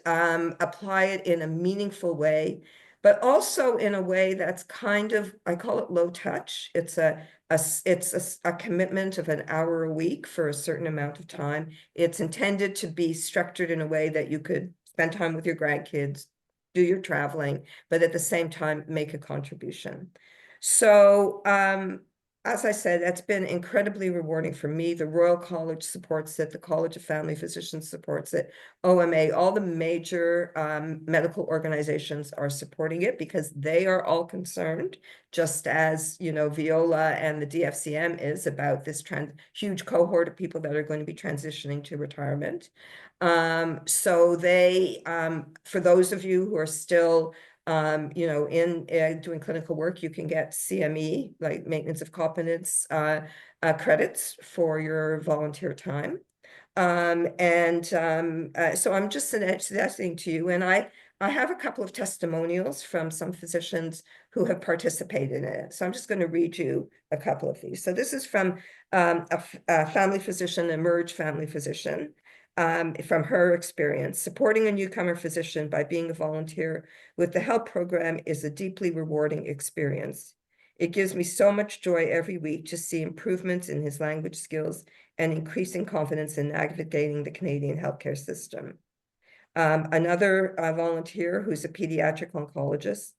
apply it in a meaningful way, but also in a way that's kind of, I call it low touch. It's a commitment of an hour a week for a certain amount of time. It's intended to be structured in a way that you could spend time with your grandkids, do your traveling, but at the same time, make a contribution. So, as I said, that's been incredibly rewarding for me. The Royal College supports it. The College of Family Physicians supports it. OMA, all the major medical organizations are supporting it because they are all concerned, just as, Viola and the DFCM is about this huge cohort of people that are going to be transitioning to retirement. So they, for those of you who are still in doing clinical work, you can get CME, like maintenance of competence credits for your volunteer time. So I'm just suggesting to you, and I have a couple of testimonials from some physicians who have participated in it. So I'm just going to read you a couple of these. So this is from a family physician, Emerge family physician. From her experience, supporting a newcomer physician by being a volunteer with the HELP program is a deeply rewarding experience. It gives me so much joy every week to see improvements in his language skills and increasing confidence in navigating the Canadian healthcare system. Another volunteer who's a pediatric oncologist.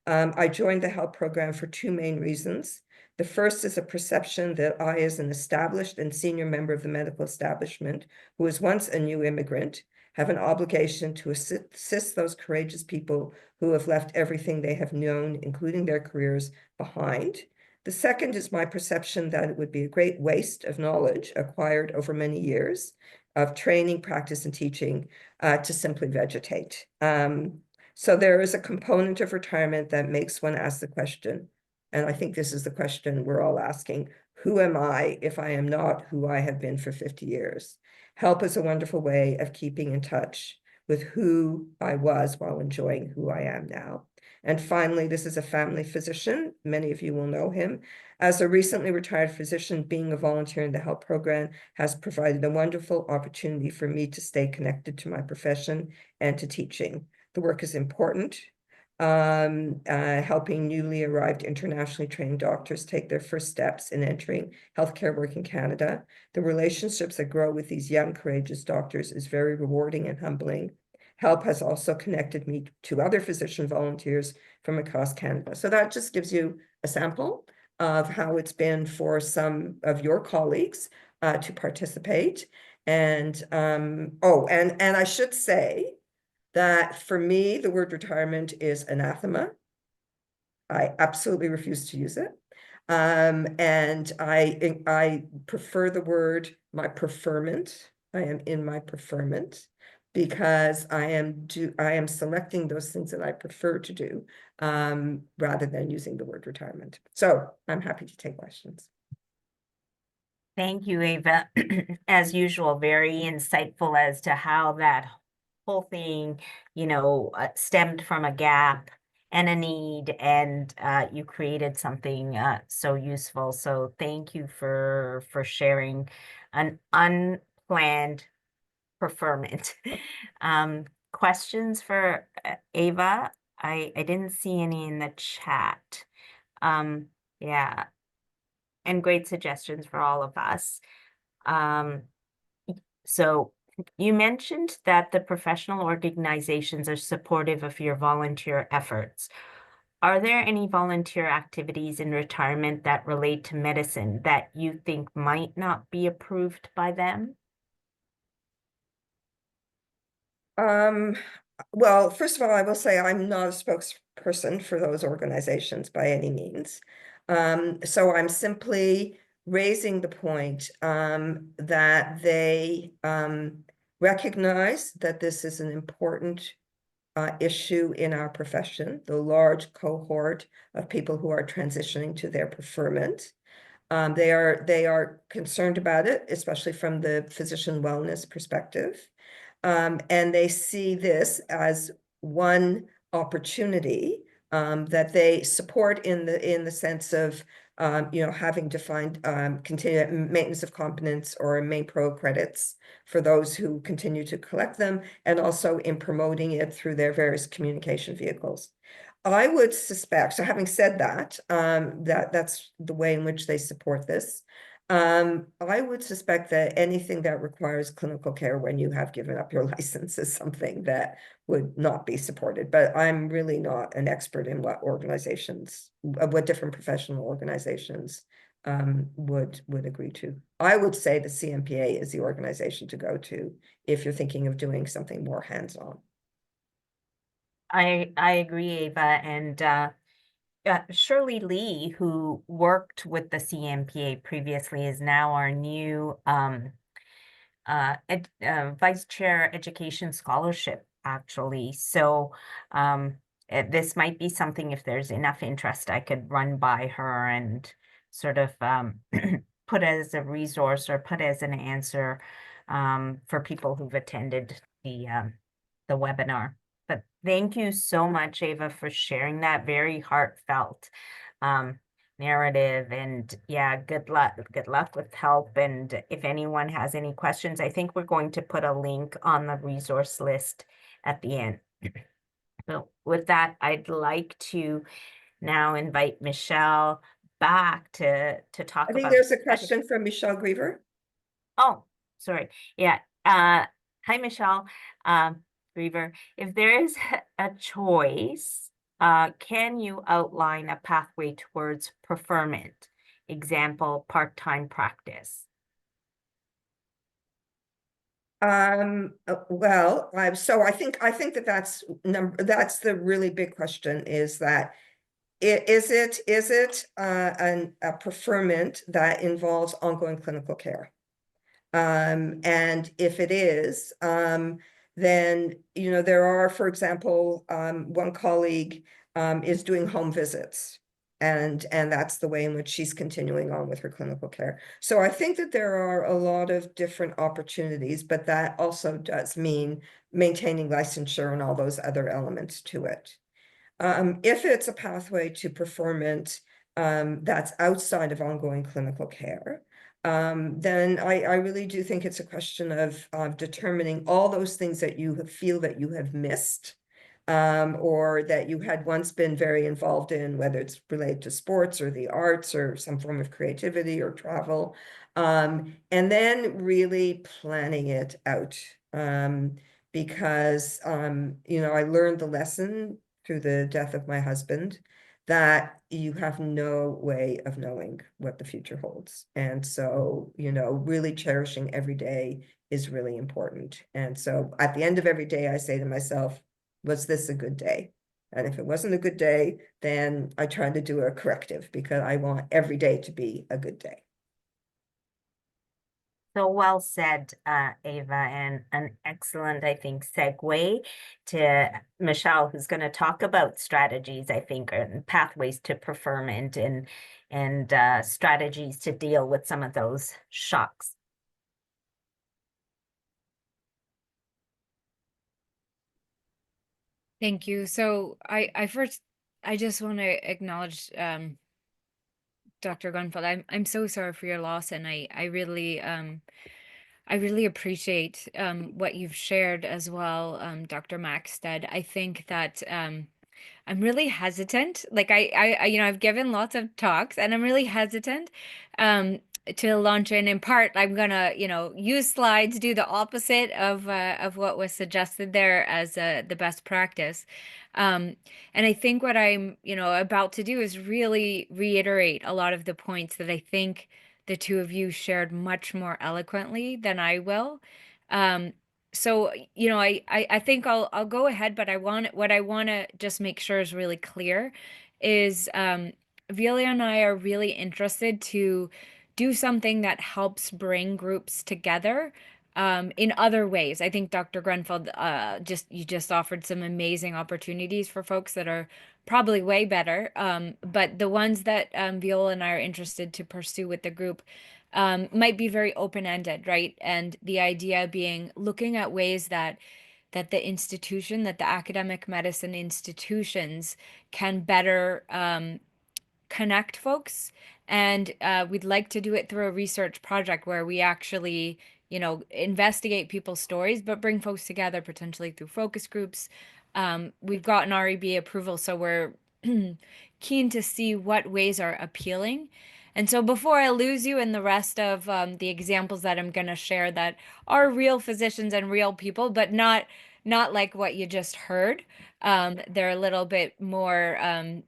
I joined the HELP program for two main reasons. The first is a perception that I, as an established and senior member of the medical establishment, who was once a new immigrant, have an obligation to assist those courageous people who have left everything they have known, including their careers, behind. The second is my perception that it would be a great waste of knowledge acquired over many years of training, practice, and teaching to simply vegetate. So there is a component of retirement that makes one ask the question, and I think this is the question we're all asking: who am I if I am not who I have been for 50 years? HELP is a wonderful way of keeping in touch with who I was while enjoying who I am now. And finally, this is a family physician. Many of you will know him. As a recently retired physician, being a volunteer in the HELP program has provided a wonderful opportunity for me to stay connected to my profession and to teaching. The work is important. Helping newly arrived internationally trained doctors take their first steps in entering healthcare work in Canada. The relationships that grow with these young, courageous doctors is very rewarding and humbling. HELP has also connected me to other physician volunteers from across Canada. So that just gives you a sample of how it's been for some of your colleagues to participate. And and I should say that for me, the word retirement is anathema. I absolutely refuse to use it. And I prefer the word my preferment. I am in my preferment because I am selecting those things that I prefer to do rather than using the word retirement. So I'm happy to take questions. Thank you, Ava. As usual, very insightful as to how that whole thing, stemmed from a gap and a need, and you created something so useful. So thank you for sharing an unplanned preferment. Questions for Ava? I didn't see any in the chat. Yeah, and great suggestions for all of us. So you mentioned that the professional organizations are supportive of your volunteer efforts. Are there any volunteer activities in retirement that relate to medicine that you think might not be approved by them? Well, first of all, I will say I'm not a spokesperson for those organizations by any means. So I'm simply raising the point that they recognize that this is an important issue in our profession, the large cohort of people who are transitioning to their preferment. They are concerned about it, especially from the physician wellness perspective. And they see this as one opportunity that they support in the sense of having defined continued maintenance of competence or MAPRO credits for those who continue to collect them, and also in promoting it through their various communication vehicles. I would suspect, so having said that, that's the way in which they support this. I would suspect that anything that requires clinical care when you have given up your license is something that would not be supported. But I'm really not an expert in what different professional organizations would agree to. I would say the CMPA is the organization to go to if you're thinking of doing something more hands-on. I agree, Ava, and Shirley Lee, who worked with the CMPA previously, is now our new Vice Chair Education Scholarship, actually. So this might be something, if there's enough interest, I could run by her and sort of put as a resource or put as an answer for people who've attended the webinar. But thank you so much, Ava, for sharing that very heartfelt narrative. And yeah, good luck with HELP. And if anyone has any questions, I think we're going to put a link on the resource list at the end. So with that, I'd like to now invite Michelle back to talk about. I think there's a question from Michelle Griever. Oh, sorry. Yeah. Hi, Michelle. Griever, if there is a choice, can you outline a pathway towards preferment? Example, part-time practice. Well, so I think that's the really big question, is that is it a preferment that involves ongoing clinical care? And if it is, then there are, for example, one colleague is doing home visits, and that's the way in which she's continuing on with her clinical care. So I think that there are a lot of different opportunities, but that also does mean maintaining licensure and all those other elements to it. If it's a pathway to preferment that's outside of ongoing clinical care, then I really do think it's a question of determining all those things that you feel that you have missed or that you had once been very involved in, whether it's related to sports or the arts or some form of creativity or travel. And then really planning it out. Because, you know, I learned the lesson through the death of my husband that you have no way of knowing what the future holds. And so, you know, really cherishing every day is really important. And so at the end of every day, I say to myself, was this a good day? And if it wasn't a good day, then I try to do a corrective because I want every day to be a good day. So well said, Ava, and an excellent, I think, segue to Michelle, who's going to talk about strategies, I think, and pathways to preferment and strategies to deal with some of those shocks. Thank you. So I first, I just want to acknowledge Dr. Grunfeld. I'm so sorry for your loss, and I really appreciate what you've shared as well, Dr. Maxted. I think that I'm really hesitant. Like you know, I've given lots of talks, and I'm really hesitant to launch in part. I'm gonna, you know, use slides, do the opposite of what was suggested there as the best practice. And I think what I'm, you know, about to do is really reiterate a lot of the points that I think the two of you shared much more eloquently than I will. Um, so, you know, I think I'll go ahead, but what I want to just make sure is really clear is Viola and I are really interested to do something that helps bring groups together in other ways. I think Dr. Grunfeld you just offered some amazing opportunities for folks that are probably way better. But the ones that Viola and I are interested to pursue with the group might be very open-ended, right? And the idea being looking at ways that the academic medicine institutions can better connect folks. And we'd like to do it through a research project where we actually, you know, investigate people's stories, but bring folks together potentially through focus groups. We've gotten REB approval, so we're keen to see what ways are appealing. And so before I lose you in the rest of the examples that I'm going to share that are real physicians and real people, but not like what you just heard. They're a little bit more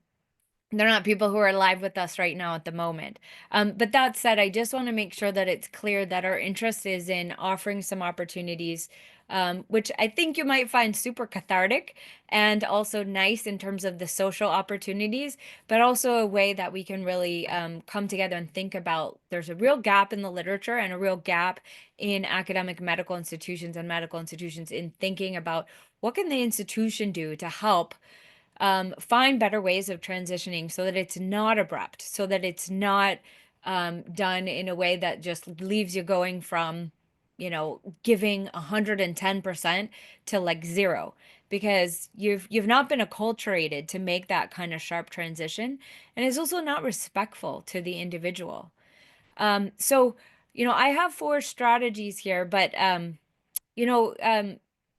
they're not people who are live with us right now at the moment. But that said, I just want to make sure that it's clear that our interest is in offering some opportunities, which I think you might find super cathartic and also nice in terms of the social opportunities, but also a way that we can really come together and think about there's a real gap in the literature and a real gap in academic medical institutions and medical institutions in thinking about what can the institution do to help find better ways of transitioning so that it's not abrupt, so that it's not done in a way that just leaves you going from, you know, giving 110% to like zero, because you've not been acculturated to make that kind of sharp transition, and it's also not respectful to the individual. So, you know, I have 4 strategies here, but you know,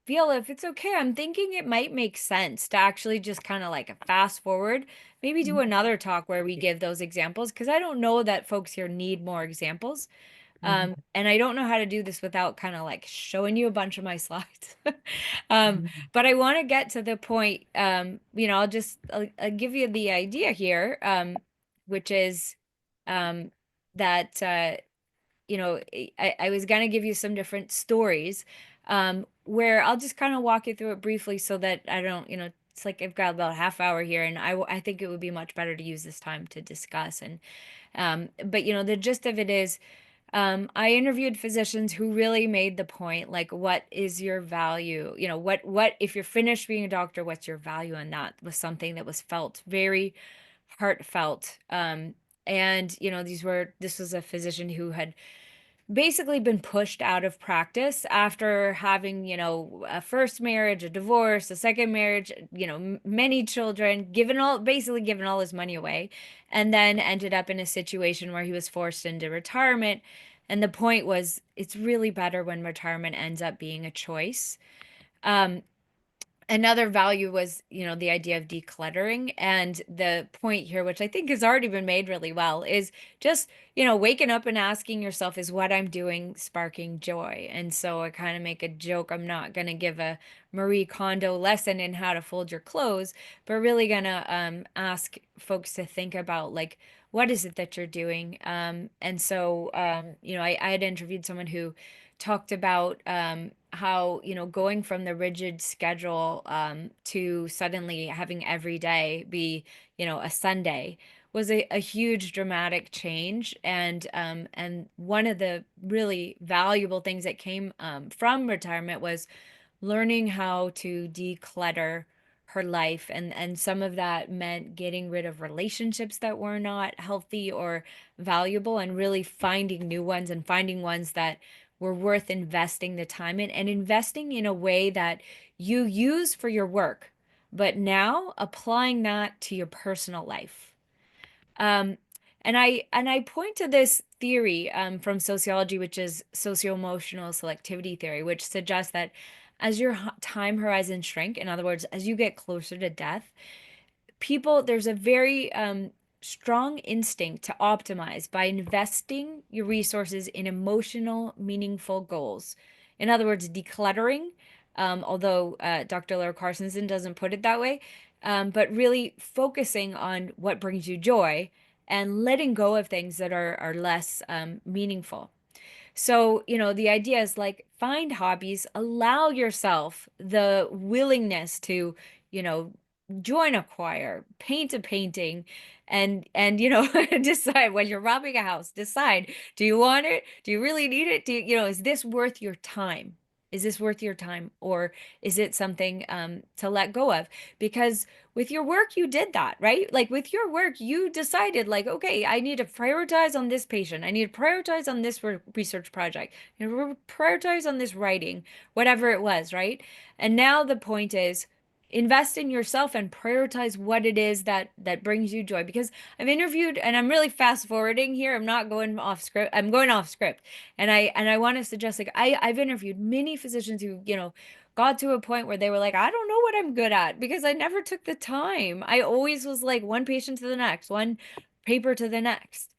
Viola, if it's okay, I'm thinking it might make sense to actually just kind of like a fast forward, maybe do another talk where we give those examples, because I don't know that folks here need more examples. And I don't know how to do this without kind of like showing you a bunch of my slides. But I want to get to the point, you know, I'll give you the idea here, which is that you know, I was going to give you some different stories where I'll just kind of walk you through it briefly so that I don't, you know, it's like I've got about a half hour here, and I think it would be much better to use this time to discuss. And but you know, the gist of it is I interviewed physicians who really made the point, like, what is your value? You know, what if you're finished being a doctor, what's your value? And that was something that was felt very heartfelt. And you know, this was a physician who had basically been pushed out of practice after having, you know, a first marriage, a divorce, a second marriage, you know, many children, basically given all his money away, and then ended up in a situation where he was forced into retirement. And the point was, it's really better when retirement ends up being a choice. Another value was, the idea of decluttering. And the point here, which I think has already been made really well, is just, waking up and asking yourself, is what I'm doing sparking joy? And so I kind of make a joke. I'm not going to give a Marie Kondo lesson in how to fold your clothes, but really going to ask folks to think about, like, what is it that you're doing? And so, I had interviewed someone who talked about how, going from the rigid schedule to suddenly having every day be, a Sunday was a huge dramatic change. And one of the really valuable things that came from retirement was learning how to declutter her life. And some of that meant getting rid of relationships that were not healthy or valuable, and really finding new ones, and finding ones that were worth investing the time in, and investing in a way that you use for your work, but now applying that to your personal life. And I point to this theory from sociology, which is socio-emotional selectivity theory, which suggests that as your time horizons shrink, in other words, as you get closer to death, there's a very strong instinct to optimize by investing your resources in emotional, meaningful goals. In other words, decluttering, although Dr. Laura Carstensen doesn't put it that way, but really focusing on what brings you joy and letting go of things that are less meaningful. So, the idea is, like, find hobbies, allow yourself the willingness to, you know, join a choir, paint a painting, and decide when you're robbing a house, decide, do you want it? Do you really need it? Is this worth your time? Is this worth your time? Or is it something to let go of? Because with your work, you did that, right? Like, with your work, you decided, like, okay, I need to prioritize on this patient. I need to prioritize on this research project. Prioritize on this writing, whatever it was, right? And now the point is, invest in yourself and prioritize what it is that brings you joy. Because I've interviewed, and I'm really fast forwarding here, I'm not going off script, I'm going off script. And I want to suggest, like, I've interviewed many physicians who, got to a point where they were like, I don't know what I'm good at, because I never took the time. I always was like one patient to the next, one paper to the next.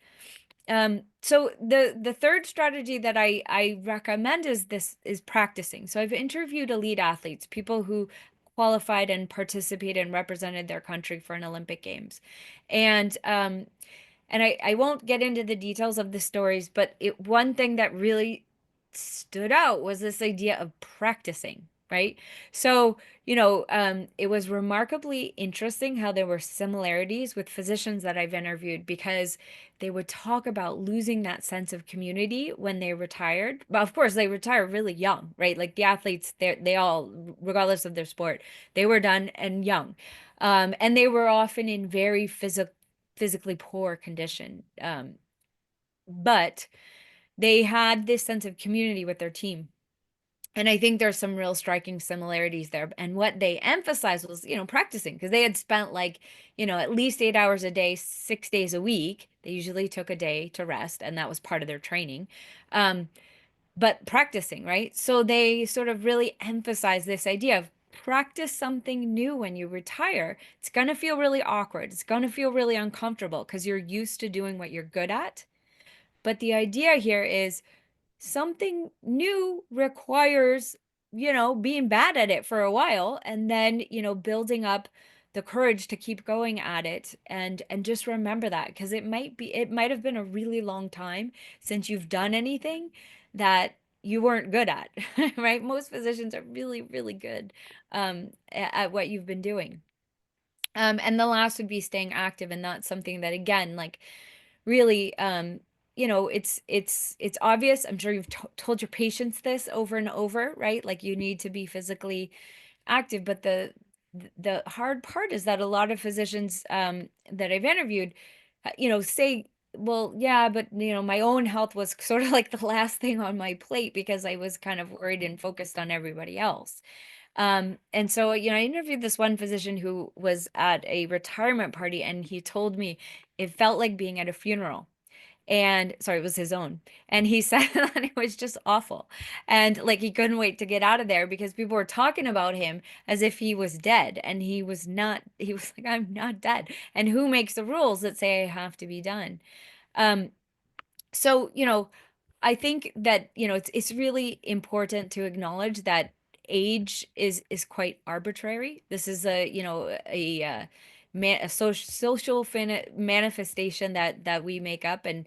So the third strategy that I recommend is practicing. So I've interviewed elite athletes, people who qualified and participated and represented their country for an Olympic Games. And I won't get into the details of the stories, but one thing that really stood out was this idea of practicing, right? So, it was remarkably interesting how there were similarities with physicians that I've interviewed, because they would talk about losing that sense of community when they retired. But of course, they retire really young, right? Like, the athletes, they all, regardless of their sport, they were done and young. And they were often in very physically poor condition. But they had this sense of community with their team. And I think there's some real striking similarities there. And what they emphasized was, practicing, because they had spent, like, at least 8 hours a day, 6 days a week. They usually took a day to rest, and that was part of their training. But practicing, right? So they sort of really emphasize this idea of practice something new when you retire. It's going to feel really awkward. It's going to feel really uncomfortable because you're used to doing what you're good at. But the idea here is something new requires, being bad at it for a while, and then, building up the courage to keep going at it. And just remember that, because it might have been a really long time since you've done anything that you weren't good at, right? Most physicians are really, really good at what you've been doing. And the last would be staying active. And that's something that, again, like, really, it's obvious. I'm sure you've told your patients this over and over, right? Like, you need to be physically active. But the hard part is that a lot of physicians that I've interviewed, say, well, yeah, but, my own health was sort of like the last thing on my plate, because I was kind of worried and focused on everybody else. And so, I interviewed this one physician who was at a retirement party, and he told me it felt like being at a funeral. And sorry, it was his own. And he said that it was just awful. And like he couldn't wait to get out of there because people were talking about him as if he was dead. And he was not, he was like, I'm not dead. And who makes the rules that say I have to be done? So, I think that, it's really important to acknowledge that age is quite arbitrary. This is a social manifestation that we make up. And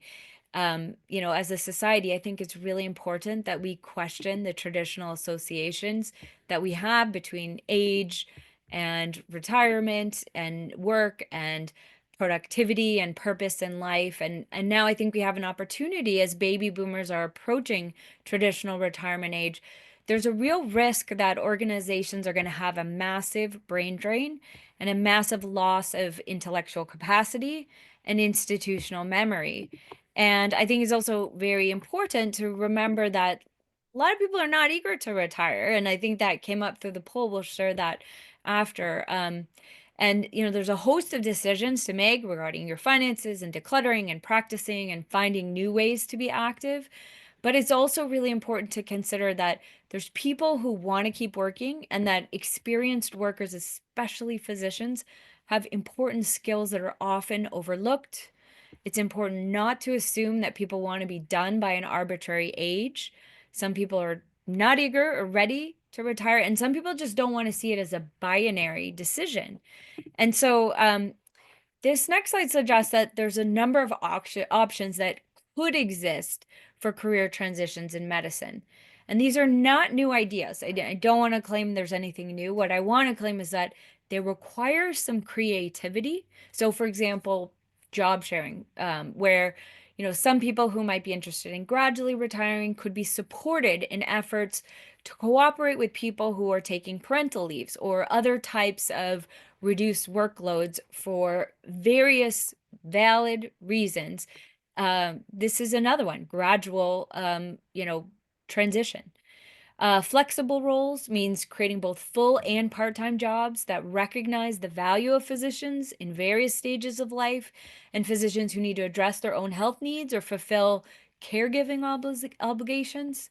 as a society, I think it's really important that we question the traditional associations that we have between age and retirement and work and productivity and purpose in life. And now I think we have an opportunity as baby boomers are approaching traditional retirement age. There's a real risk that organizations are going to have a massive brain drain and a massive loss of intellectual capacity and institutional memory. And I think it's also very important to remember that a lot of people are not eager to retire. And I think that came up through the poll. We'll share that after. And there's a host of decisions to make regarding your finances and decluttering and practicing and finding new ways to be active. But it's also really important to consider that there's people who want to keep working and that experienced workers, especially physicians, have important skills that are often overlooked. It's important not to assume that people want to be done by an arbitrary age. Some people are not eager or ready to retire, and some people just don't want to see it as a binary decision. And so this next slide suggests that there's a number of options that could exist for career transitions in medicine. And these are not new ideas. I don't want to claim there's anything new. What I want to claim is that they require some creativity. So, for example, job sharing, where some people who might be interested in gradually retiring could be supported in efforts to cooperate with people who are taking parental leaves or other types of reduced workloads for various valid reasons. This is another one, gradual, transition. Flexible roles means creating both full and part-time jobs that recognize the value of physicians in various stages of life and physicians who need to address their own health needs or fulfill caregiving obligations.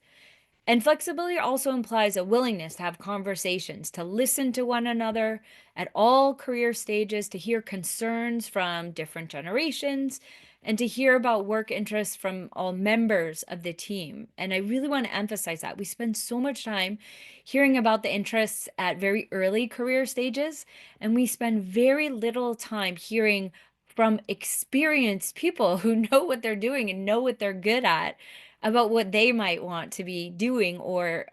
And flexibility also implies a willingness to have conversations, to listen to one another at all career stages, to hear concerns from different generations, and to hear about work interests from all members of the team. And I really want to emphasize that. We spend so much time hearing about the interests at very early career stages, and we spend very little time hearing from experienced people who know what they're doing and know what they're good at about what they might want to be doing or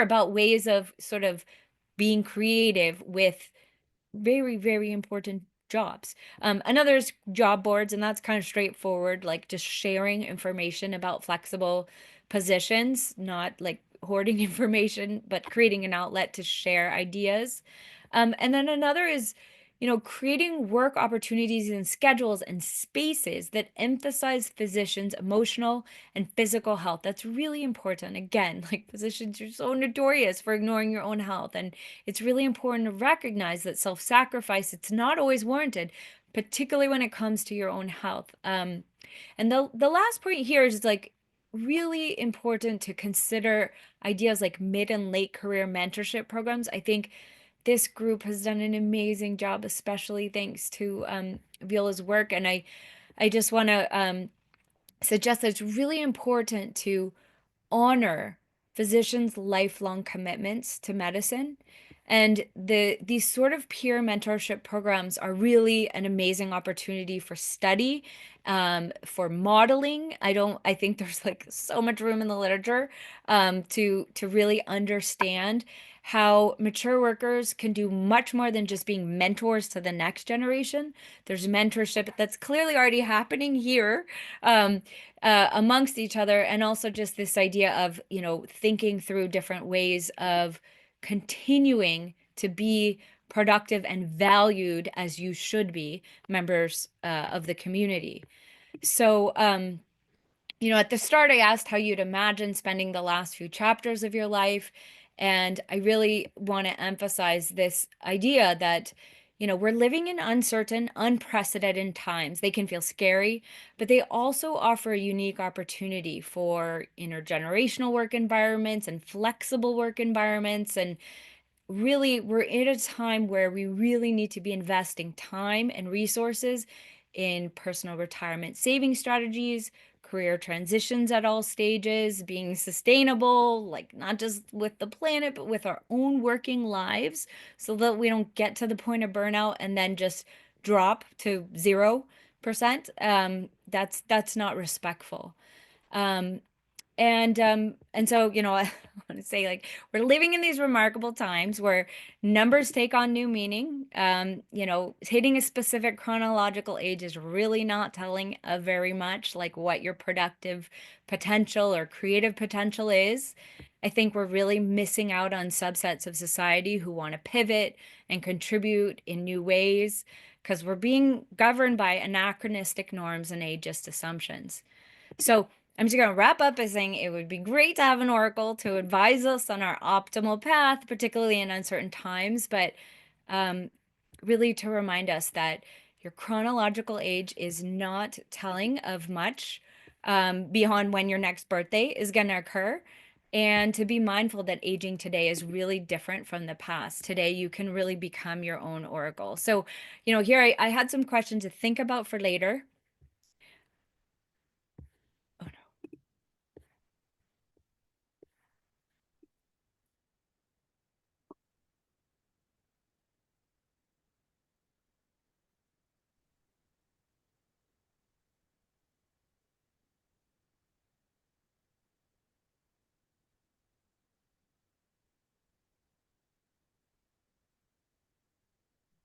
about ways of sort of being creative with very, very important jobs. Another is job boards, and that's kind of straightforward, like just sharing information about flexible positions, not like hoarding information, but creating an outlet to share ideas. And then another is creating work opportunities and schedules and spaces that emphasize physicians' emotional and physical health. That's really important. Again, like physicians, you're so notorious for ignoring your own health. And it's really important to recognize that self-sacrifice, it's not always warranted, particularly when it comes to your own health. And the last point here is like really important to consider ideas like mid and late career mentorship programs. I think this group has done an amazing job, especially thanks to Viola's work. And I just want to suggest that it's really important to honor physicians' lifelong commitments to medicine. And these sort of peer mentorship programs are really an amazing opportunity for study, for modeling. I think there's like so much room in the literature to really understand how mature workers can do much more than just being mentors to the next generation. There's mentorship that's clearly already happening here amongst each other, and also just this idea of thinking through different ways of continuing to be productive and valued as you should be members of the community. So at the start, I asked how you'd imagine spending the last few chapters of your life. And I really want to emphasize this idea that, You know, we're living in uncertain, unprecedented times. They can feel scary, but they also offer a unique opportunity for intergenerational work environments and flexible work environments. And really, we're in a time where we really need to be investing time and resources in personal retirement saving strategies, career transitions at all stages, being sustainable, like not just with the planet, but with our own working lives, so that we don't get to the point of burnout and then just drop to 0%. That's not respectful. And so, you know, I want to say, like, we're living in these remarkable times where numbers take on new meaning. You know, hitting a specific chronological age is really not telling very much, like, what your productive potential or creative potential is. I think we're really missing out on subsets of society who want to pivot and contribute in new ways because we're being governed by anachronistic norms and ageist assumptions. So I'm just going to wrap up by saying it would be great to have an oracle to advise us on our optimal path, particularly in uncertain times, but really to remind us that your chronological age is not telling of much beyond when your next birthday is going to occur. And to be mindful that aging today is really different from the past. Today, you can really become your own oracle. So, you know, here I had some questions to think about for later. Oh, no.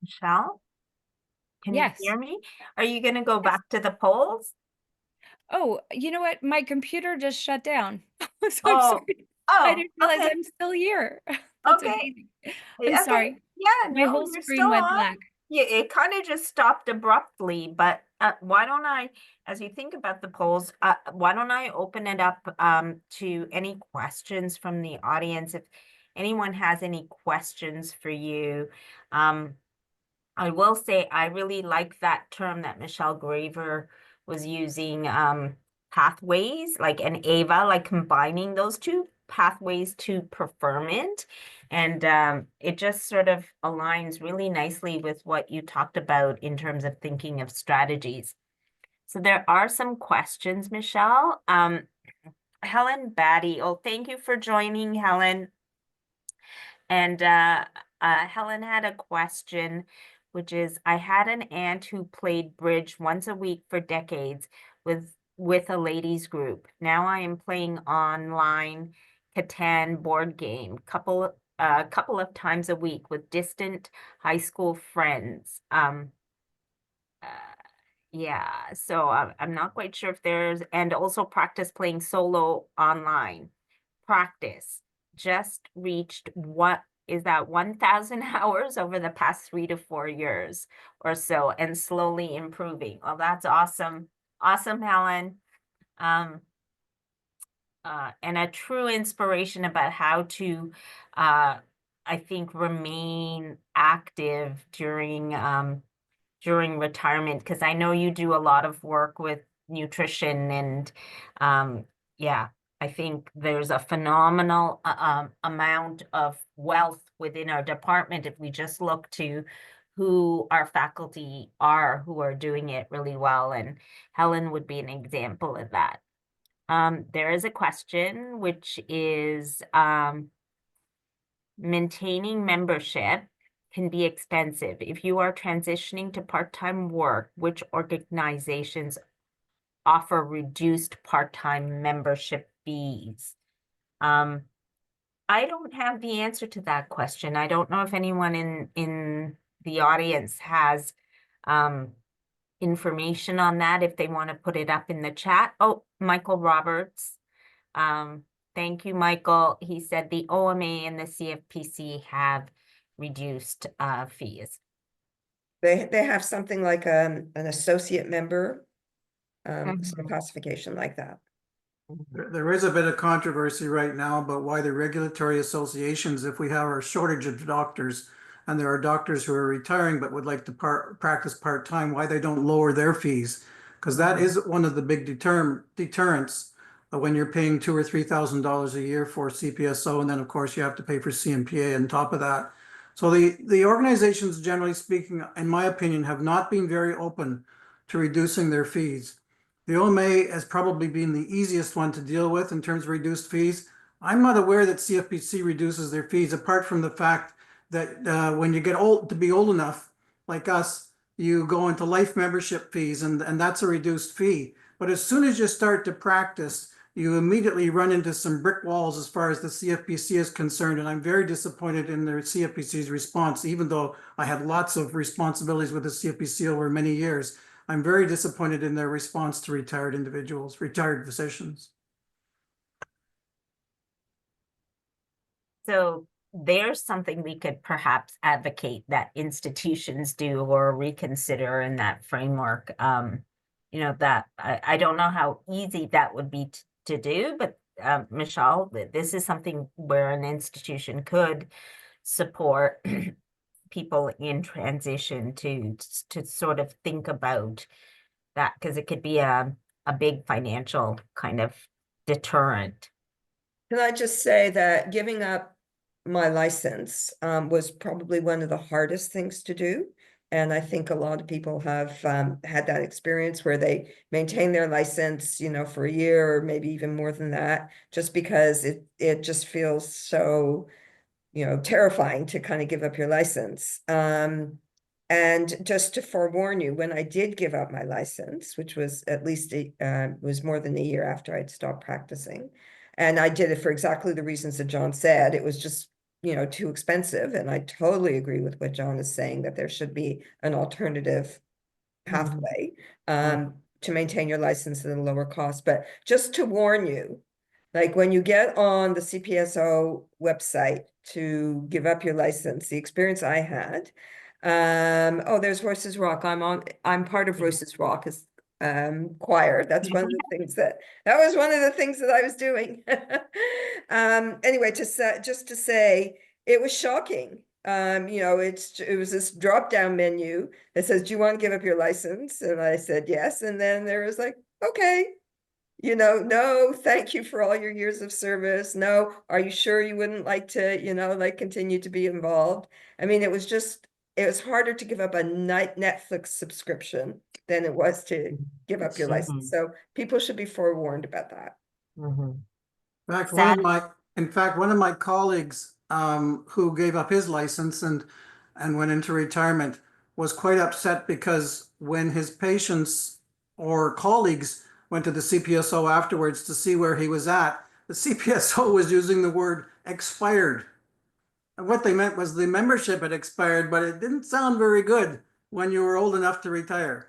Michelle, can you Yes. hear me? Are you going to go Yes. back to the polls? Oh, you know what? My computer just shut down. So I'm Oh, sorry. I oh, didn't realize okay, I'm still here. That's okay, amazing. I'm okay. sorry. Yeah, My no, whole you're screen still went on. black. Yeah, it kind of just stopped abruptly, but why don't I, as you think about the polls, why don't I open it up to any questions from the audience? If anyone has any questions for you, I will say I really like that term that Michelle Graver was using, pathways, like an AVA, like combining those two pathways to preferment. And it just sort of aligns really nicely with what you talked about in terms of thinking of strategies. So there are some questions, Michelle. Helen Batty, oh, thank you for joining, Helen. And Helen had a question, which is, I had an aunt who played bridge once a week for decades with a ladies group. Now I am playing online Catan board game couple of times a week with distant high school friends. Uh, yeah, so I'm not quite sure if there's, and also practice playing solo online. Practice just reached what is that 1,000 hours over the past 3 to 4 years or so, and slowly improving. Well, that's awesome. Awesome, Helen. And a true inspiration about how to, I think, remain active during retirement, because I know you do a lot of work with nutrition and yeah, I think there's a phenomenal amount of wealth within our department if we just look to who our faculty are who are doing it really well, and Helen would be an example of that. There is a question which is maintaining membership can be expensive. If you are transitioning to part-time work, which organizations offer reduced part-time membership fees? I don't have the answer to that question. I don't know if anyone in the audience has information on that, if they want to put it up in the chat. Oh, Michael Roberts. Thank you, Michael. He said the OMA and the CFPC have reduced fees. They have something like an associate member, some Mhm. classification like that. There is a bit of controversy right now about why the regulatory associations, if we have a shortage of doctors, and there are doctors who are retiring but would like to practice part-time, why they don't lower their fees. Because that is one of the big deterrents when you're paying $2,000 or $3,000 a year for CPSO, and then of course you have to pay for CMPA on top of that. So the organizations, generally speaking, in my opinion, have not been very open to reducing their fees. The OMA has probably been the easiest one to deal with in terms of reduced fees. I'm not aware that CFPC reduces their fees, apart from the fact that when you get old, to be old enough, like us, you go into life membership fees, and that's a reduced fee. But as soon as you start to practice, you immediately run into some brick walls as far as the CFPC is concerned. And I'm very disappointed in their CFPC's response, even though I had lots of responsibilities with the CFPC over many years. I'm very disappointed in their response to retired individuals, retired physicians. So there's something we could perhaps advocate that institutions do or reconsider in that framework. You know, that I don't know how easy that would be to do, but Michelle, this is something where an institution could support people in transition to sort of think about that, because it could be a big financial kind of deterrent. Can I just say that giving up my license was probably one of the hardest things to do. And I think a lot of people have had that experience where they maintain their license, you know, for a year or maybe even more than that, just because it just feels so, you know, terrifying to kind of give up your license. And just to forewarn you, when I did give up my license, which was at least was more than a year after I'd stopped practicing, and I did it for exactly the reasons that John said. It was just, you know, too expensive. And I totally agree with what John is saying, that there should be an alternative pathway to maintain your license at a lower cost. But just to warn you, like when you get on the CPSO website to give up your license, the experience I had, oh, there's Voices Rock. I'm part of Voices Rock as choir. That's one of the things that was one of the things that I was doing. Anyway, just to say, it was shocking. You know, it was this drop down menu that says, do you want to give up your license? And I said yes. And then there was like, okay, you know, no, thank you for all your years of service. No, are you sure you wouldn't like to, you know, like continue to be involved? I mean, it was harder to give up a Netflix subscription than it was to give up your license. So people should be forewarned about that. Mhm. In fact, Sad. one of my colleagues who gave up his license and went into retirement was quite upset, because when his patients or colleagues went to the CPSO afterwards to see where he was at, the CPSO was using the word expired. And what they meant was the membership had expired, but it didn't sound very good when you were old enough to retire.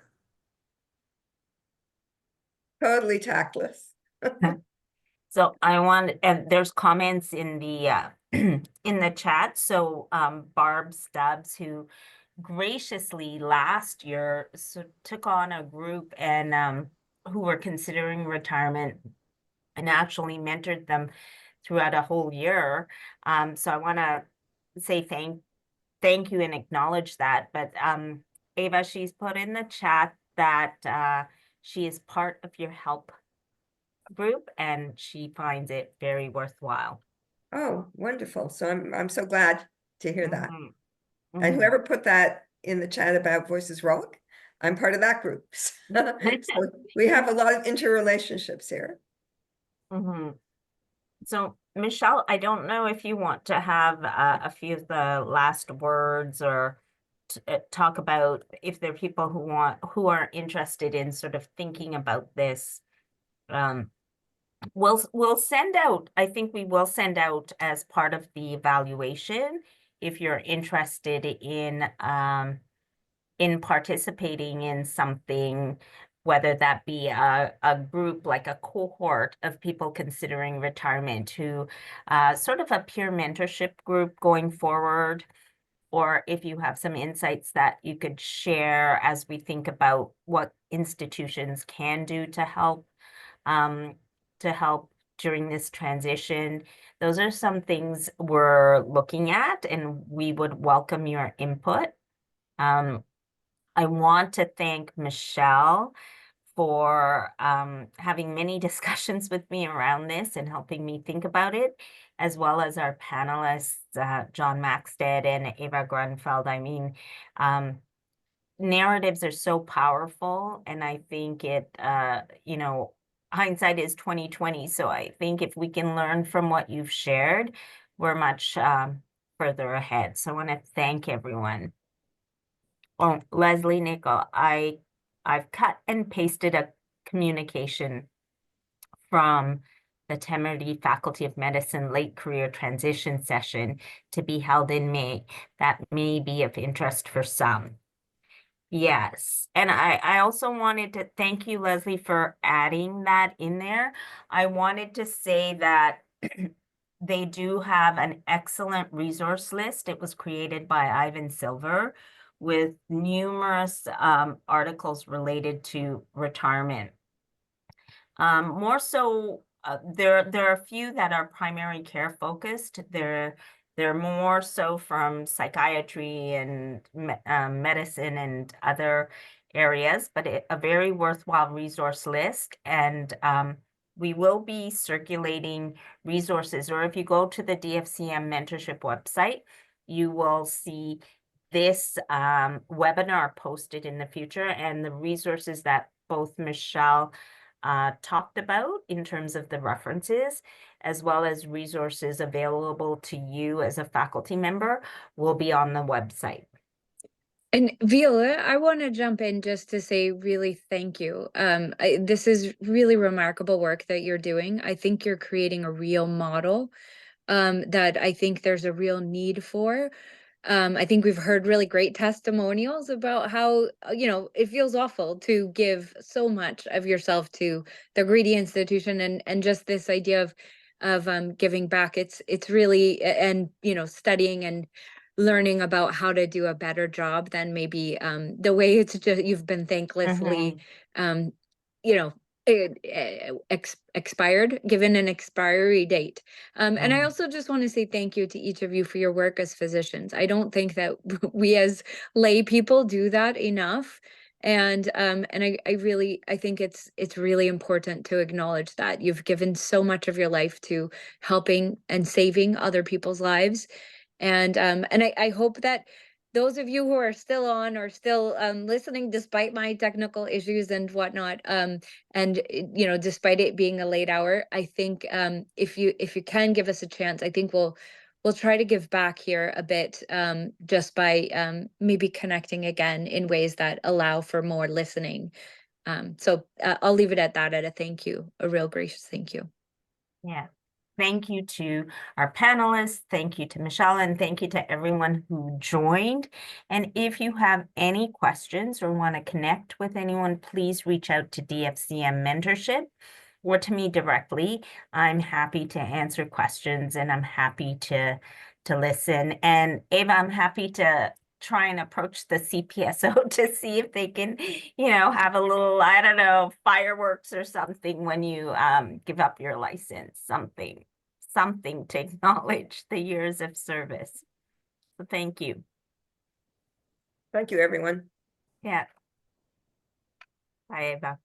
Totally tactless. So and there's comments in the in the chat. So Barb Stubbs, who graciously last year took on a group and who were considering retirement, and actually mentored them throughout a whole year. So I want to say thank you and acknowledge that. But Ava, she's put in the chat that she is part of your help group and she finds it very worthwhile. Oh, wonderful. So I'm so glad to hear that. Mhm. And Mhm. whoever put that in the chat about Voices Rock, I'm part of that group. So we have a lot of interrelationships here. Mhm. So Michelle, I don't know if you want to have a few of the last words, or talk about if there are people who are interested in sort of thinking about this. We'll send out, I think we will send out as part of the evaluation, if you're interested in participating in something, whether that be a group, like a cohort of people considering retirement, who sort of a peer mentorship group going forward, or if you have some insights that you could share as we think about what institutions can do to help during this transition. Those are some things we're looking at, and we would welcome your input. I want to thank Michelle for having many discussions with me around this and helping me think about it, as well as our panelists, John Maxted and Eva Grunfeld. I mean, narratives are so powerful, and I think it, you know, hindsight is 2020. So I think if we can learn from what you've shared, we're much further ahead. So I want to thank everyone. Oh, Leslie Nichol, I've cut and pasted a communication from the Temerity Faculty of Medicine late career transition session to be held in May. That may be of interest for some. Yes, and I also wanted to thank you, Leslie, for adding that in there. I wanted to say that they do have an excellent resource list. It was created by Ivan Silver with numerous articles related to retirement. More so, there are a few that are primary care focused. They're more so from psychiatry and medicine and other areas, but a very worthwhile resource list. And we will be circulating resources, or if you go to the DFCM mentorship website, you will see this webinar posted in the future, and the resources that both Michelle talked about in terms of the references, as well as resources available to you as a faculty member, will be on the website. And Viola, I want to jump in just to say really thank you. This is really remarkable work that you're doing. I think you're creating a real model that I think there's a real need for. I think we've heard really great testimonials about how, you know, it feels awful to give so much of yourself to the Greedy institution, and just this idea of giving back. It's really, and, you know, studying and learning about how to do a better job than maybe the way it's just you've been thanklessly you know, expired, given an expiry date. And I also just want to say thank you to each of you for your work as physicians. I don't think that we as lay people do that enough. And I think it's really important to acknowledge that you've given so much of your life to helping and saving other people's lives. And I hope that those of you who are still on or still listening, despite my technical issues and whatnot, you know, despite it being a late hour, I think if you can give us a chance, I think we'll try to give back here a bit, just by maybe connecting again in ways that allow for more listening. So I'll leave it at that, at a thank you, a real gracious thank you. Yeah. Thank you to our panelists, thank you to Michelle, and thank you to everyone who joined. And if you have any questions or want to connect with anyone, please reach out to DFCM Mentorship or to me directly. I'm happy to answer questions, and I'm happy to listen. And Eva, I'm happy to try and approach the CPSO to see if they can, you know, have a little, I don't know, fireworks or something when you give up your license, something to acknowledge the years of service. So thank you. Thank you, everyone. Yeah. Bye, Eva.